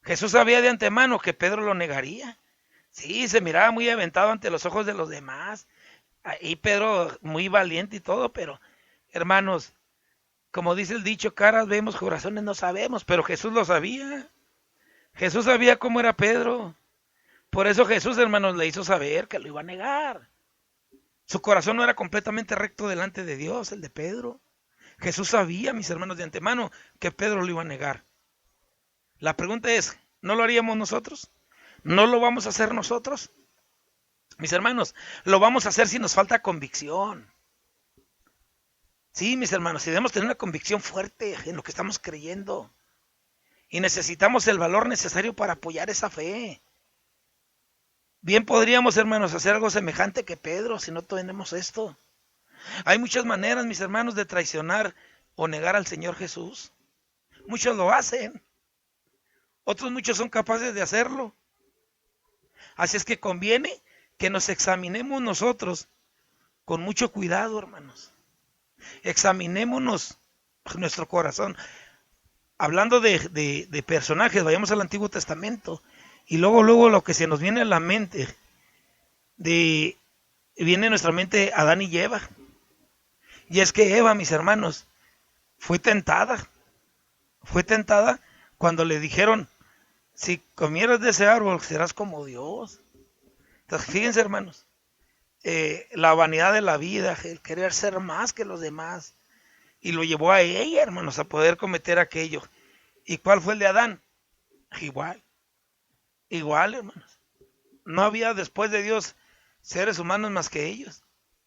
[SPEAKER 2] Jesús sabía de antemano que Pedro lo negaría. Sí, se miraba muy aventado ante los ojos de los demás. Y Pedro muy valiente y todo, pero hermanos, como dice el dicho, caras vemos, corazones no sabemos, pero Jesús lo sabía. Jesús sabía cómo era Pedro. Por eso Jesús, hermanos, le hizo saber que lo iba a negar. Su corazón no era completamente recto delante de Dios, el de Pedro. Jesús sabía, mis hermanos, de antemano que Pedro lo iba a negar. La pregunta es, ¿no lo haríamos nosotros? ¿No lo vamos a hacer nosotros? Mis hermanos, lo vamos a hacer si nos falta convicción. Sí, mis hermanos, si debemos tener una convicción fuerte en lo que estamos creyendo. Y necesitamos el valor necesario para apoyar esa fe. Bien podríamos, hermanos, hacer algo semejante que Pedro si no tenemos esto. Hay muchas maneras, mis hermanos, de traicionar o negar al Señor Jesús. Muchos lo hacen. Otros muchos son capaces de hacerlo. Así es que conviene que nos examinemos nosotros con mucho cuidado, hermanos. Examinémonos nuestro corazón. Hablando de personajes, vayamos al Antiguo Testamento. Y luego lo que se nos viene a la mente, viene a nuestra mente Adán y Eva. Y es que Eva, mis hermanos, fue tentada. Fue tentada cuando le dijeron, si comieras de ese árbol serás como Dios. Entonces, fíjense, hermanos, la vanidad de la vida, el querer ser más que los demás. Y lo llevó a ella, hermanos, a poder cometer aquello. ¿Y cuál fue el de Adán? Igual, hermanos. No había después de Dios seres humanos más que ellos.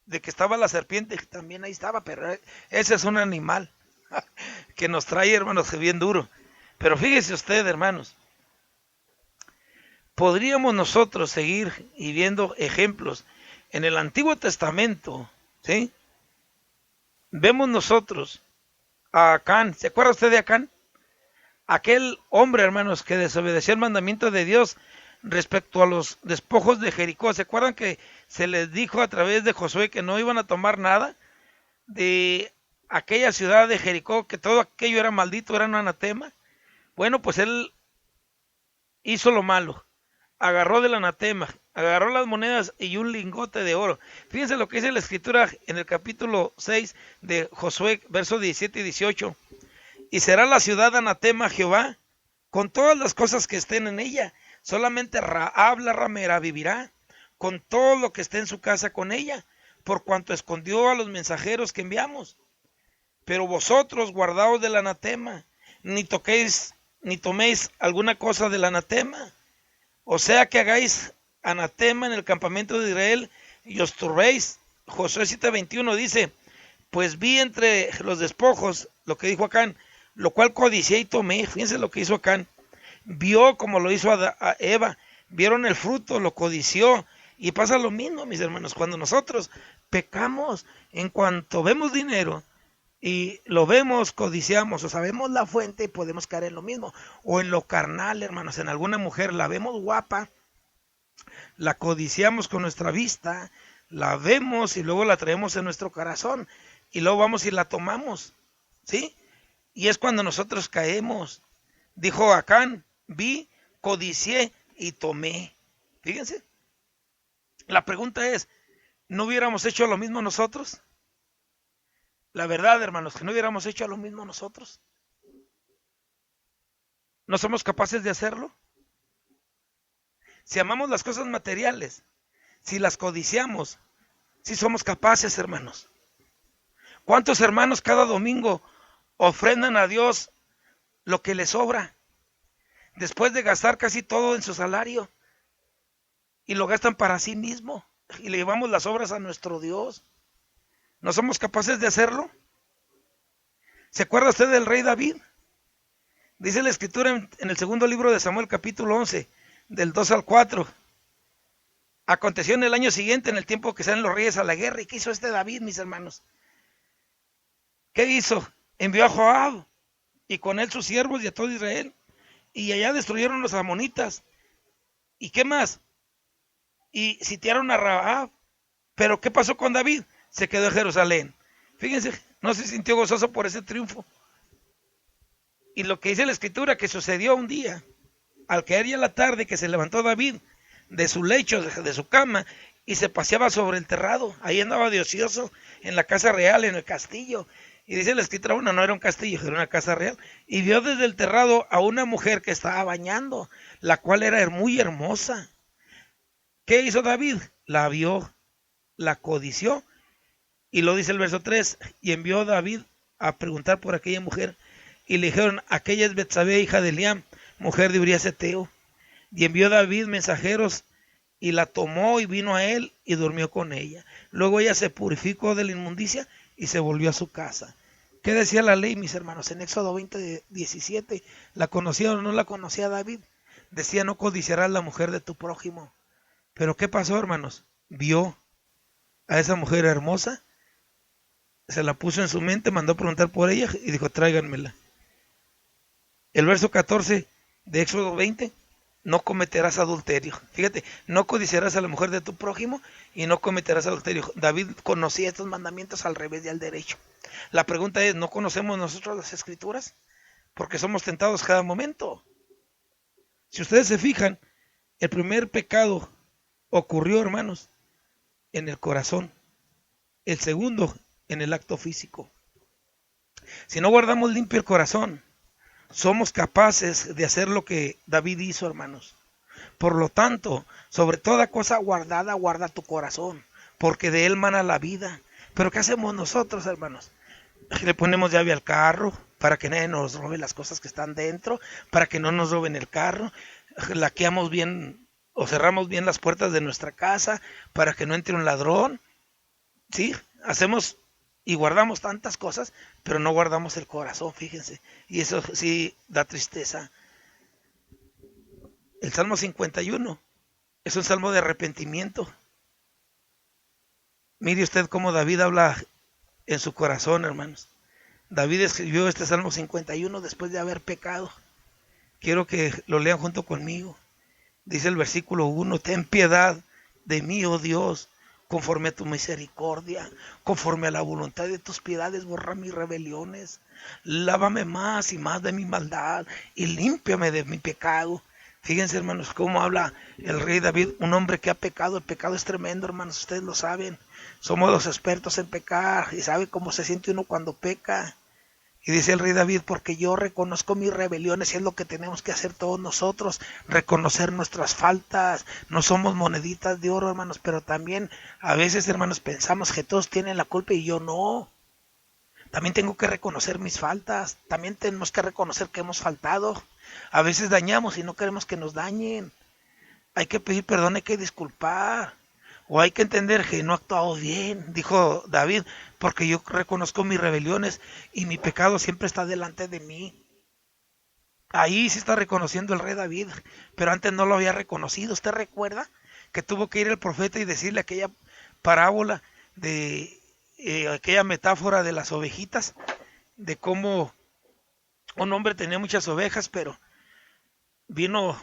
[SPEAKER 2] De que estaba la serpiente, también ahí estaba, pero ese es un animal que nos trae, hermanos, bien duro. Pero fíjese usted, hermanos, podríamos nosotros seguir y viendo ejemplos en el Antiguo Testamento, ¿sí? Vemos nosotros a Acán. ¿Se acuerda usted de Acán? Aquel hombre, hermanos, que desobedeció el mandamiento de Dios respecto a los despojos de Jericó. ¿Se acuerdan que se les dijo a través de Josué que no iban a tomar nada de aquella ciudad de Jericó, que todo aquello era maldito, era un anatema? Bueno, pues él hizo lo malo, agarró del anatema, agarró las monedas y un lingote de oro. Fíjense lo que dice la Escritura en el capítulo 6 de Josué, versos 17 y 18. Y será la ciudad anatema a Jehová, con todas las cosas que estén en ella. Solamente Rahab la ramera vivirá, con todo lo que esté en su casa con ella, por cuanto escondió a los mensajeros que enviamos. Pero vosotros guardaos del anatema, ni toquéis, ni toméis alguna cosa del anatema. O sea que hagáis anatema en el campamento de Israel y os turbéis. Josué 7:21 dice, pues vi entre los despojos, lo que dijo Acán, lo cual codicié y tomé. Fíjense lo que hizo Acán. Vio como lo hizo a Eva, vieron el fruto, lo codició. Y pasa lo mismo, mis hermanos, cuando nosotros pecamos, en cuanto vemos dinero y lo vemos, codiciamos, o sabemos la fuente y podemos caer en lo mismo. O en lo carnal, hermanos, en alguna mujer la vemos guapa, la codiciamos con nuestra vista, la vemos y luego la traemos en nuestro corazón y luego vamos y la tomamos, ¿sí? Y es cuando nosotros caemos. Dijo Acán, vi, codicié y tomé. Fíjense. La pregunta es, ¿no hubiéramos hecho lo mismo nosotros? La verdad, hermanos, que no hubiéramos hecho lo mismo nosotros. ¿No somos capaces de hacerlo? Si amamos las cosas materiales, si las codiciamos, si somos capaces, hermanos. ¿Cuántos hermanos cada domingo ofrendan a Dios lo que les sobra? Después de gastar casi todo en su salario, y lo gastan para sí mismo, y le llevamos las obras a nuestro Dios. ¿No somos capaces de hacerlo? ¿Se acuerda usted del rey David? Dice la escritura en el segundo libro de Samuel, capítulo 11, del 2 al 4. Aconteció en el año siguiente, en el tiempo que salen los reyes a la guerra. ¿Y qué hizo este David, mis hermanos? ¿Qué hizo? Envió a Joab y con él sus siervos y a todo Israel. Y allá destruyeron los amonitas. ¿Y qué más? Y sitiaron a Rahab. Pero ¿qué pasó con David? Se quedó en Jerusalén. Fíjense, no se sintió gozoso por ese triunfo. Y lo que dice la escritura, que sucedió un día, al caer ya la tarde, que se levantó David de su lecho, de su cama, y se paseaba sobre el terrado. Ahí andaba de ocioso, en la casa real, en el castillo. Y dice la escritura, bueno, no era un castillo, era una casa real. Y vio desde el terrado a una mujer que estaba bañando, la cual era muy hermosa. ¿Qué hizo David? La vio, la codició. Y lo dice el verso 3, y envió David a preguntar por aquella mujer. Y le dijeron, aquella es Betsabé, hija de Eliam, mujer de Urías Eteo. Y envió David mensajeros, y la tomó y vino a él, y durmió con ella. Luego ella se purificó de la inmundicia, y se volvió a su casa. ¿Qué decía la ley, mis hermanos? En Éxodo 20:17, ¿la conocía o no la conocía David? Decía, no codiciarás la mujer de tu prójimo. Pero ¿qué pasó, hermanos? Vio a esa mujer hermosa, se la puso en su mente, mandó a preguntar por ella, y dijo, tráiganmela. El verso 14 de Éxodo 20, no cometerás adulterio. Fíjate, no codiciarás a la mujer de tu prójimo y no cometerás adulterio. David conocía estos mandamientos al revés y al derecho. La pregunta es, ¿no conocemos nosotros las escrituras? Porque somos tentados cada momento. Si ustedes se fijan, el primer pecado ocurrió, hermanos, en el corazón. El segundo, en el acto físico. Si no guardamos limpio el corazón, somos capaces de hacer lo que David hizo, hermanos. Por lo tanto, sobre toda cosa guardada, guarda tu corazón, porque de él mana la vida. Pero ¿qué hacemos nosotros, hermanos? Le ponemos llave al carro para que nadie nos robe las cosas que están dentro, para que no nos roben el carro. Laqueamos bien o cerramos bien las puertas de nuestra casa para que no entre un ladrón. Sí, hacemos y guardamos tantas cosas, pero no guardamos el corazón, fíjense. Y eso sí da tristeza. El Salmo 51 es un salmo de arrepentimiento. Mire usted cómo David habla en su corazón, hermanos. David escribió este Salmo 51 después de haber pecado. Quiero que lo lean junto conmigo. Dice el versículo 1, ten piedad de mí, oh Dios, conforme a tu misericordia, conforme a la voluntad de tus piedades, borra mis rebeliones. Lávame más y más de mi maldad y límpiame de mi pecado. Fíjense, hermanos, cómo habla el rey David, un hombre que ha pecado. El pecado es tremendo, hermanos, ustedes lo saben. Somos los expertos en pecar y sabe cómo se siente uno cuando peca. Y dice el rey David, porque yo reconozco mis rebeliones, y es lo que tenemos que hacer todos nosotros, reconocer nuestras faltas. No somos moneditas de oro, hermanos, pero también a veces, hermanos, pensamos que todos tienen la culpa y yo no. También tengo que reconocer mis faltas, también tenemos que reconocer que hemos faltado. A veces dañamos y no queremos que nos dañen. Hay que pedir perdón, hay que disculpar. O hay que entender que no he actuado bien, dijo David, porque yo reconozco mis rebeliones y mi pecado siempre está delante de mí. Ahí sí está reconociendo el rey David, pero antes no lo había reconocido. ¿Usted recuerda que tuvo que ir el profeta y decirle aquella parábola de aquella metáfora de las ovejitas, de cómo un hombre tenía muchas ovejas, pero vino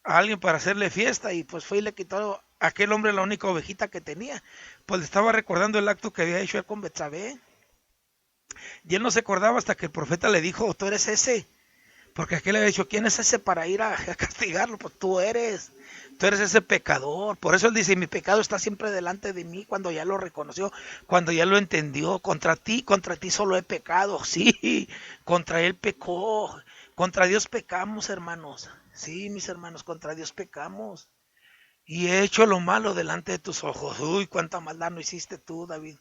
[SPEAKER 2] a alguien para hacerle fiesta y pues fue y le quitó a aquel hombre la única ovejita que tenía? Pues le estaba recordando el acto que había hecho él con Betsabé. Y él no se acordaba hasta que el profeta le dijo, tú eres ese. Porque aquel le había dicho, ¿quién es ese para ir a castigarlo? Pues tú eres ese pecador. Por eso él dice, mi pecado está siempre delante de mí. Cuando ya lo reconoció, cuando ya lo entendió, contra ti solo he pecado. Sí, contra él pecó.
[SPEAKER 1] Contra Dios pecamos, hermanos. Sí, mis hermanos, contra Dios pecamos. Y he hecho lo malo delante de tus ojos. Uy, cuánta maldad no hiciste tú, David.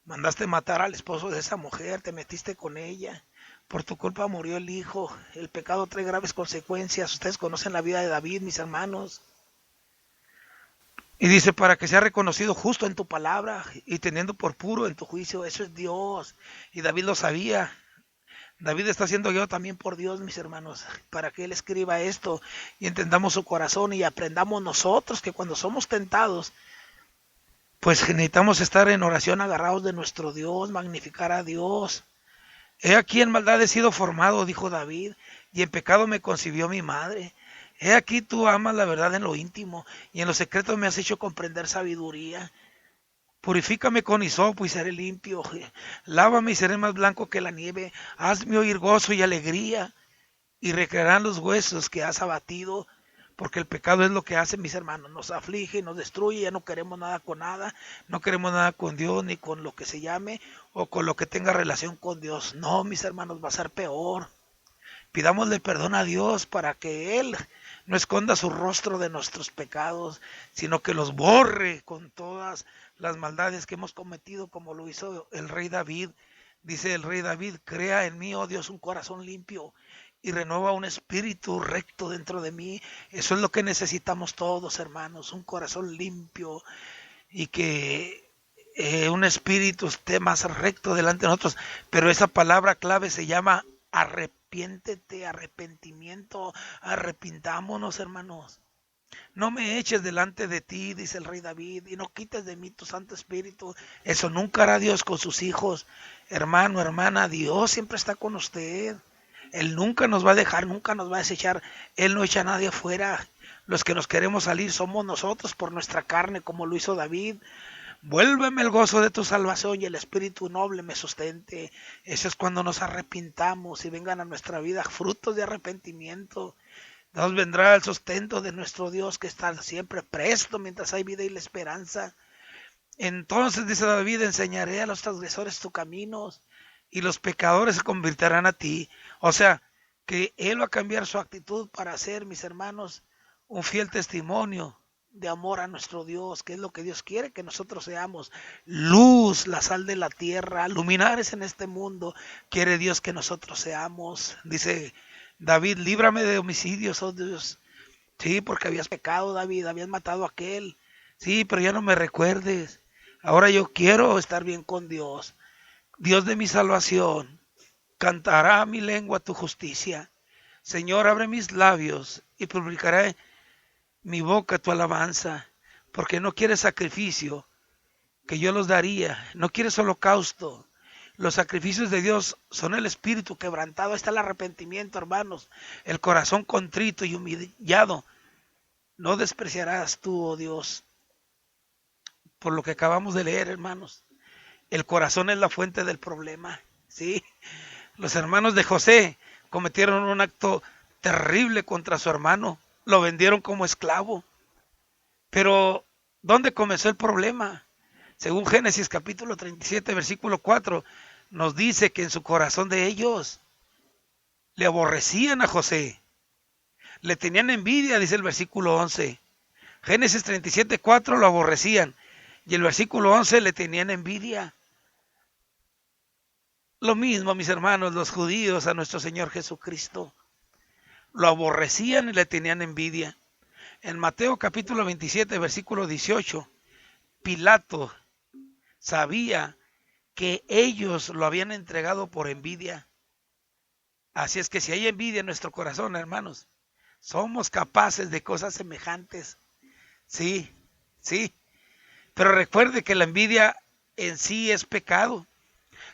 [SPEAKER 1] Mandaste matar al esposo de esa mujer, te metiste con ella. Por tu culpa murió el hijo. El pecado trae graves consecuencias. Ustedes conocen la vida de David, mis hermanos. Y dice, para que sea reconocido justo en tu palabra y teniendo por puro en tu juicio. Eso es Dios. Y David lo sabía. David está siendo guiado también por Dios, mis hermanos, para que Él escriba esto y entendamos su corazón y aprendamos nosotros que cuando somos tentados, pues necesitamos estar en oración agarrados de nuestro Dios, magnificar a Dios. He aquí en maldad he sido formado, dijo David, y en pecado me concibió mi madre. He aquí tú amas la verdad en lo íntimo, y en lo secreto me has hecho comprender sabiduría. Purifícame con hisopo y seré limpio. Lávame y seré más blanco que la nieve. Hazme oír gozo y alegría, y recrearán los huesos que has abatido. Porque el pecado es lo que hace, mis hermanos, nos aflige, nos destruye, ya no queremos nada con nada, no queremos nada con Dios, ni con lo que se llame, o con lo que tenga relación con Dios. No, mis hermanos, va a ser peor. Pidámosle perdón a Dios para que Él no esconda su rostro de nuestros pecados, sino que los borre con todas las maldades que hemos cometido, como lo hizo el rey David. Dice el rey David, crea en mí, oh Dios, un corazón limpio y renueva un espíritu recto dentro de mí. Eso es lo que necesitamos todos, hermanos, un corazón limpio y que un espíritu esté más recto delante de nosotros. Pero esa palabra clave se llama arrepiéntete, arrepentimiento, arrepintámonos, hermanos. No me eches delante de ti, dice el rey David, y no quites de mí tu Santo Espíritu. Eso nunca hará Dios con sus hijos. Hermano, hermana, Dios siempre está con usted. Él nunca nos va a dejar, nunca nos va a desechar. Él no echa a nadie afuera. Los que nos queremos salir somos nosotros por nuestra carne, como lo hizo David. Vuélveme el gozo de tu salvación y el espíritu noble me sustente. Eso es cuando nos arrepintamos y vengan a nuestra vida frutos de arrepentimiento. Nos vendrá el sustento de nuestro Dios que está siempre presto mientras hay vida y la esperanza. Entonces, dice David, enseñaré a los transgresores tus caminos y los pecadores se convertirán a ti. O sea, que Él va a cambiar su actitud para ser, mis hermanos, un fiel testimonio de amor a nuestro Dios, que es lo que Dios quiere que nosotros seamos. Luz, la sal de la tierra, luminares en este mundo, quiere Dios que nosotros seamos. Dice David, líbrame de homicidios, oh Dios. Sí, porque habías pecado, David, habías matado a aquel. Sí, pero ya no me recuerdes. Ahora yo quiero estar bien con Dios. Dios de mi salvación, cantará mi lengua tu justicia. Señor, abre mis labios y publicaré mi boca tu alabanza, porque no quieres sacrificio, que yo los daría. No quieres holocausto. Los sacrificios de Dios son el espíritu quebrantado. Ahí está el arrepentimiento, hermanos. El corazón contrito y humillado. No despreciarás tú, oh Dios, por lo que acabamos de leer, hermanos. El corazón es la fuente del problema, ¿sí? Los hermanos de José cometieron un acto terrible contra su hermano. Lo vendieron como esclavo. Pero, ¿dónde comenzó el problema? Según Génesis capítulo 37, versículo 4, nos dice que en su corazón de ellos le aborrecían a José. Le tenían envidia, dice el versículo 11. Génesis 37, 4 lo aborrecían. Y el versículo 11 le tenían envidia. Lo mismo, mis hermanos, los judíos a nuestro Señor Jesucristo. Lo aborrecían y le tenían envidia. En Mateo capítulo 27, versículo 18, Pilato sabía que ellos lo habían entregado por envidia. Así es que si hay envidia en nuestro corazón, hermanos, somos capaces de cosas semejantes. Sí, sí. Pero recuerde que la envidia en sí es pecado.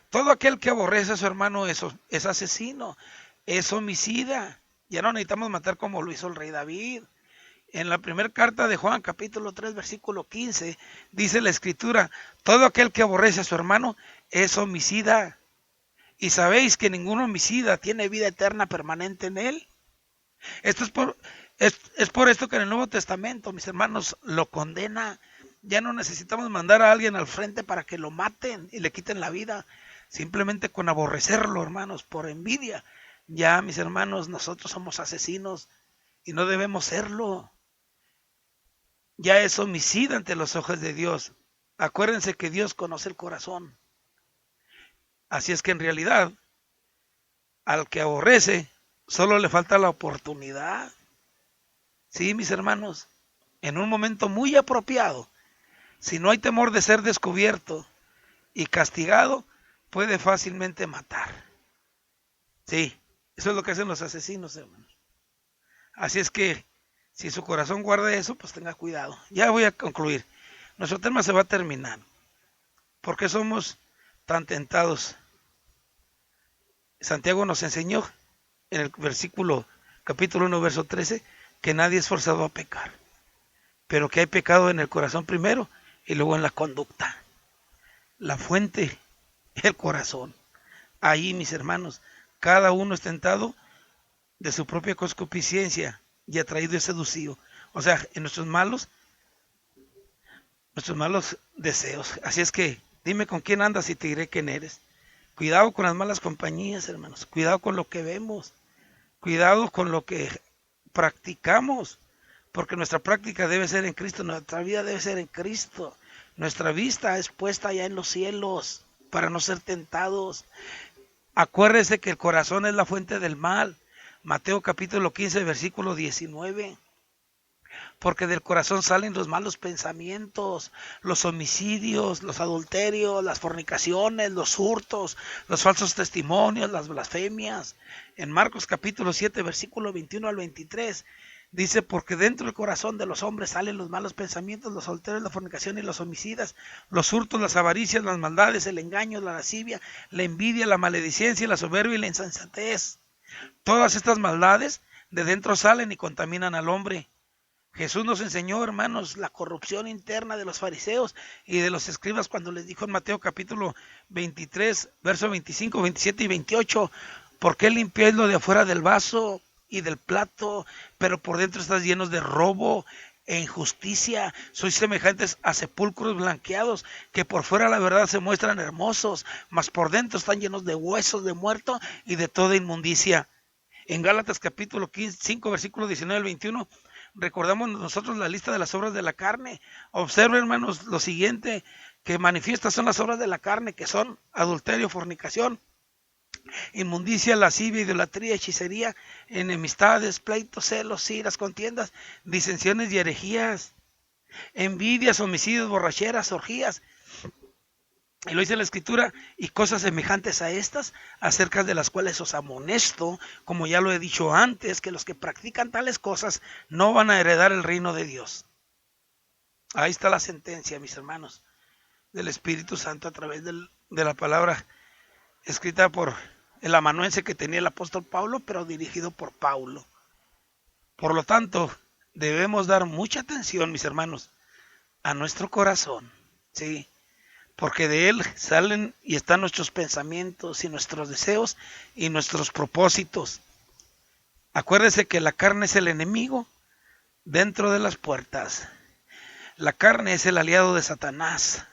[SPEAKER 1] Todo aquel que aborrece a su hermano es asesino, es homicida. Ya no necesitamos matar como lo hizo el rey David. En la primera carta de Juan, capítulo 3, versículo 15, dice la escritura, todo aquel que aborrece a su hermano es homicida. Y sabéis que ningún homicida tiene vida eterna permanente en él. Esto es por esto que en el Nuevo Testamento, mis hermanos, lo condena. Ya no necesitamos mandar a alguien al frente para que lo maten y le quiten la vida. Simplemente con aborrecerlo, hermanos, por envidia,
[SPEAKER 2] Ya, mis hermanos, nosotros somos asesinos y no debemos serlo. Ya es homicida ante los ojos de Dios. Acuérdense que Dios conoce el corazón. Así es que en realidad, al que aborrece, solo le falta la oportunidad. Sí, mis hermanos, en un momento muy apropiado, si no hay temor de ser descubierto y castigado, puede fácilmente matar. Sí, eso es lo que hacen los asesinos, hermanos. Así es que, si su corazón guarda eso, pues tenga cuidado. Ya voy a concluir. Nuestro tema se va a terminar. ¿Por qué somos tan tentados? Santiago nos enseñó en el capítulo 1, verso 13, que nadie es forzado a pecar, pero que hay pecado en el corazón primero y luego en la conducta. La fuente, el corazón. Ahí, mis hermanos, cada uno es tentado de su propia concupiscencia y atraído y seducido. O sea, en nuestros malos deseos. Así es que dime con quién andas y te diré quién eres. Cuidado con las malas compañías, hermanos. Cuidado con lo que vemos. Cuidado con lo que practicamos. Porque nuestra práctica debe ser en Cristo. Nuestra vida debe ser en Cristo. Nuestra vista es puesta allá en los cielos para no ser tentados. Acuérdese que el corazón es la fuente del mal. Mateo capítulo 15, versículo 19. Porque del corazón salen los malos pensamientos, los homicidios, los adulterios, las fornicaciones, los hurtos, los falsos testimonios, las blasfemias. En Marcos capítulo 7, versículo 21 al 23, dice, porque dentro del corazón de los hombres salen los malos pensamientos, los adulterios, la fornicación y los homicidas, los hurtos, las avaricias, las maldades, el engaño, la lascivia, la envidia, la maledicencia, la soberbia y la insensatez. Todas estas maldades de dentro salen y contaminan al hombre. Jesús nos enseñó, hermanos, la corrupción interna de los fariseos y de los escribas cuando les dijo en Mateo capítulo 23, versos 25, 27 y 28, ¿por qué limpiáis lo de afuera del vaso y del plato, pero por dentro estáis llenos de robo e injusticia? Sois semejantes a sepulcros blanqueados, que por fuera la verdad se muestran hermosos, mas por dentro están llenos de huesos de muerto y de toda inmundicia. En Gálatas capítulo 5, versículo 19 al 21, recordamos nosotros la lista de las obras de la carne. Observen, hermanos, lo siguiente, que manifiestas son las obras de la carne, que son adulterio, fornicación, inmundicia, lascivia, idolatría, hechicería, enemistades, pleitos, celos, iras, contiendas, disensiones y herejías, envidias, homicidios, borracheras, orgías. Y lo dice la Escritura, y cosas semejantes a estas, acerca de las cuales os amonesto, como ya lo he dicho antes, que los que practican tales cosas no van a heredar el reino de Dios. Ahí está la sentencia, mis hermanos, del Espíritu Santo a través de la palabra escrita por el amanuense que tenía el apóstol Pablo, pero dirigido por Paulo. Por lo tanto, debemos dar mucha atención, mis hermanos, a nuestro corazón, ¿sí? Porque de él salen y están nuestros pensamientos y nuestros deseos y nuestros propósitos. Acuérdese que la carne es el enemigo dentro de las puertas. La carne es el aliado de Satanás.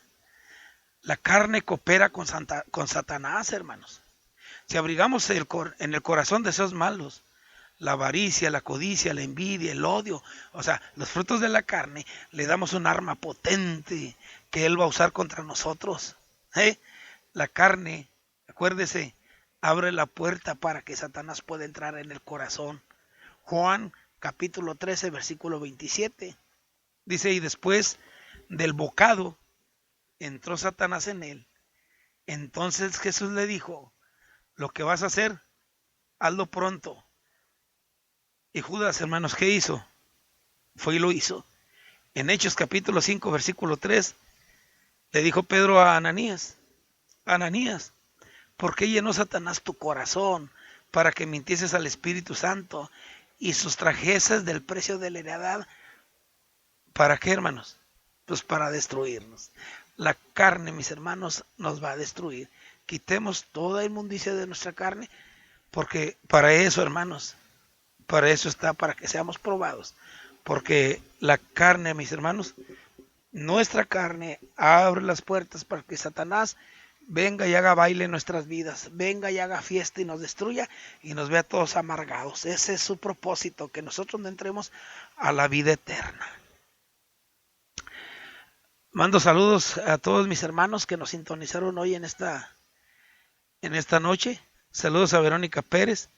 [SPEAKER 2] La carne coopera con Satanás, hermanos. Si abrigamos en el corazón deseos malos, la avaricia, la codicia, la envidia, el odio, o sea, los frutos de la carne, le damos un arma potente que él va a usar contra nosotros. La carne, acuérdese, abre la puerta para que Satanás pueda entrar en el corazón. Juan capítulo 13, versículo 27, dice, y después del bocado entró Satanás en él. Entonces Jesús le dijo, lo que vas a hacer, hazlo pronto. Y Judas, hermanos, ¿qué hizo? Fue y lo hizo. En Hechos capítulo 5, versículo 3, le dijo Pedro a Ananías, Ananías, ¿por qué llenó Satanás tu corazón para que mintieses al Espíritu Santo y sustrajeses del precio de la heredad? ¿Para qué, hermanos? Pues para destruirnos. La carne, mis hermanos, nos va a destruir. Quitemos toda inmundicia de nuestra carne, porque para eso, hermanos, para eso está, para que seamos probados. Porque la carne, mis hermanos, nuestra carne abre las puertas para que Satanás
[SPEAKER 1] venga y haga baile en nuestras vidas, venga y haga fiesta y nos destruya y nos vea todos amargados. Ese es su propósito, que nosotros no entremos a la vida eterna. Mando saludos a todos mis hermanos que nos sintonizaron hoy en esta noche. Saludos a Verónica Pérez,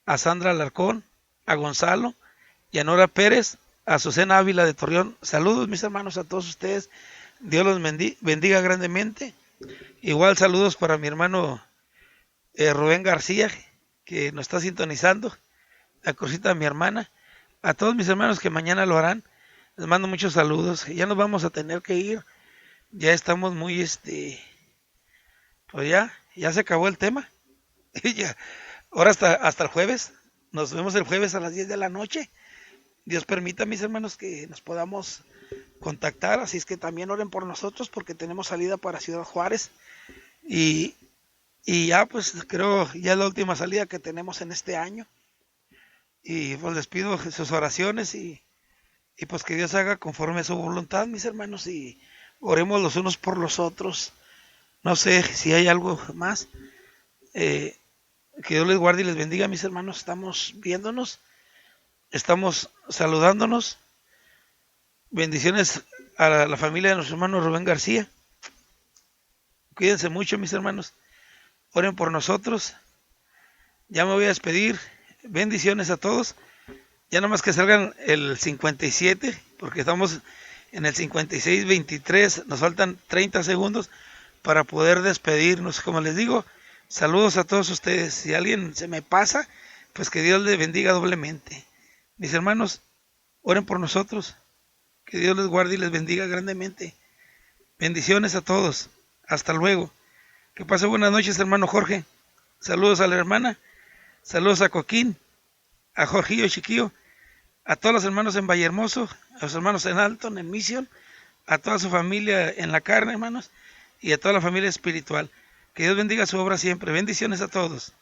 [SPEAKER 1] a Sandra Alarcón, a Gonzalo y a Nora Pérez, a Azucena Ávila de Torreón. Saludos mis hermanos a todos ustedes. Dios los bendiga grandemente. Igual saludos para mi hermano Rubén García, que nos está sintonizando. La cosita de mi hermana. A todos mis hermanos que mañana lo harán, les mando muchos saludos. Ya nos vamos a tener que ir. Ya estamos muy pues ya se acabó el tema. Ya. Ahora hasta el jueves. Nos vemos el jueves a las 10 de la noche. Dios permita, mis hermanos, que nos podamos contactar. Así es que también oren por nosotros, porque tenemos salida para Ciudad Juárez. Y ya pues creo ya es la última salida que tenemos en este año. Y pues les pido sus oraciones y pues que Dios haga conforme a su voluntad, mis hermanos, y oremos los unos por los otros. No sé si hay algo más. Que Dios les guarde y les bendiga, mis hermanos. Estamos viéndonos, estamos saludándonos. Bendiciones a la familia de nuestro hermano Rubén García. Cuídense mucho, mis hermanos. Oren por nosotros. Ya me voy a despedir. Bendiciones a todos. Ya nomás que salgan el 57, porque estamos en el 56-23. Nos faltan 30 segundos para poder despedirnos. Como les digo, saludos a todos ustedes. Si alguien se me pasa, pues que Dios les bendiga doblemente. Mis hermanos, oren por nosotros. Que Dios les guarde y les bendiga grandemente. Bendiciones a todos. Hasta luego. Que pase buenas noches, hermano Jorge. Saludos a la hermana. Saludos a Coquín, a Jorgillo Chiquillo, a todos los hermanos en Vallehermoso, a los hermanos en Alton, en Mission, a toda su familia en la carne, hermanos, y a toda la familia espiritual. Que Dios bendiga su obra siempre. Bendiciones a todos.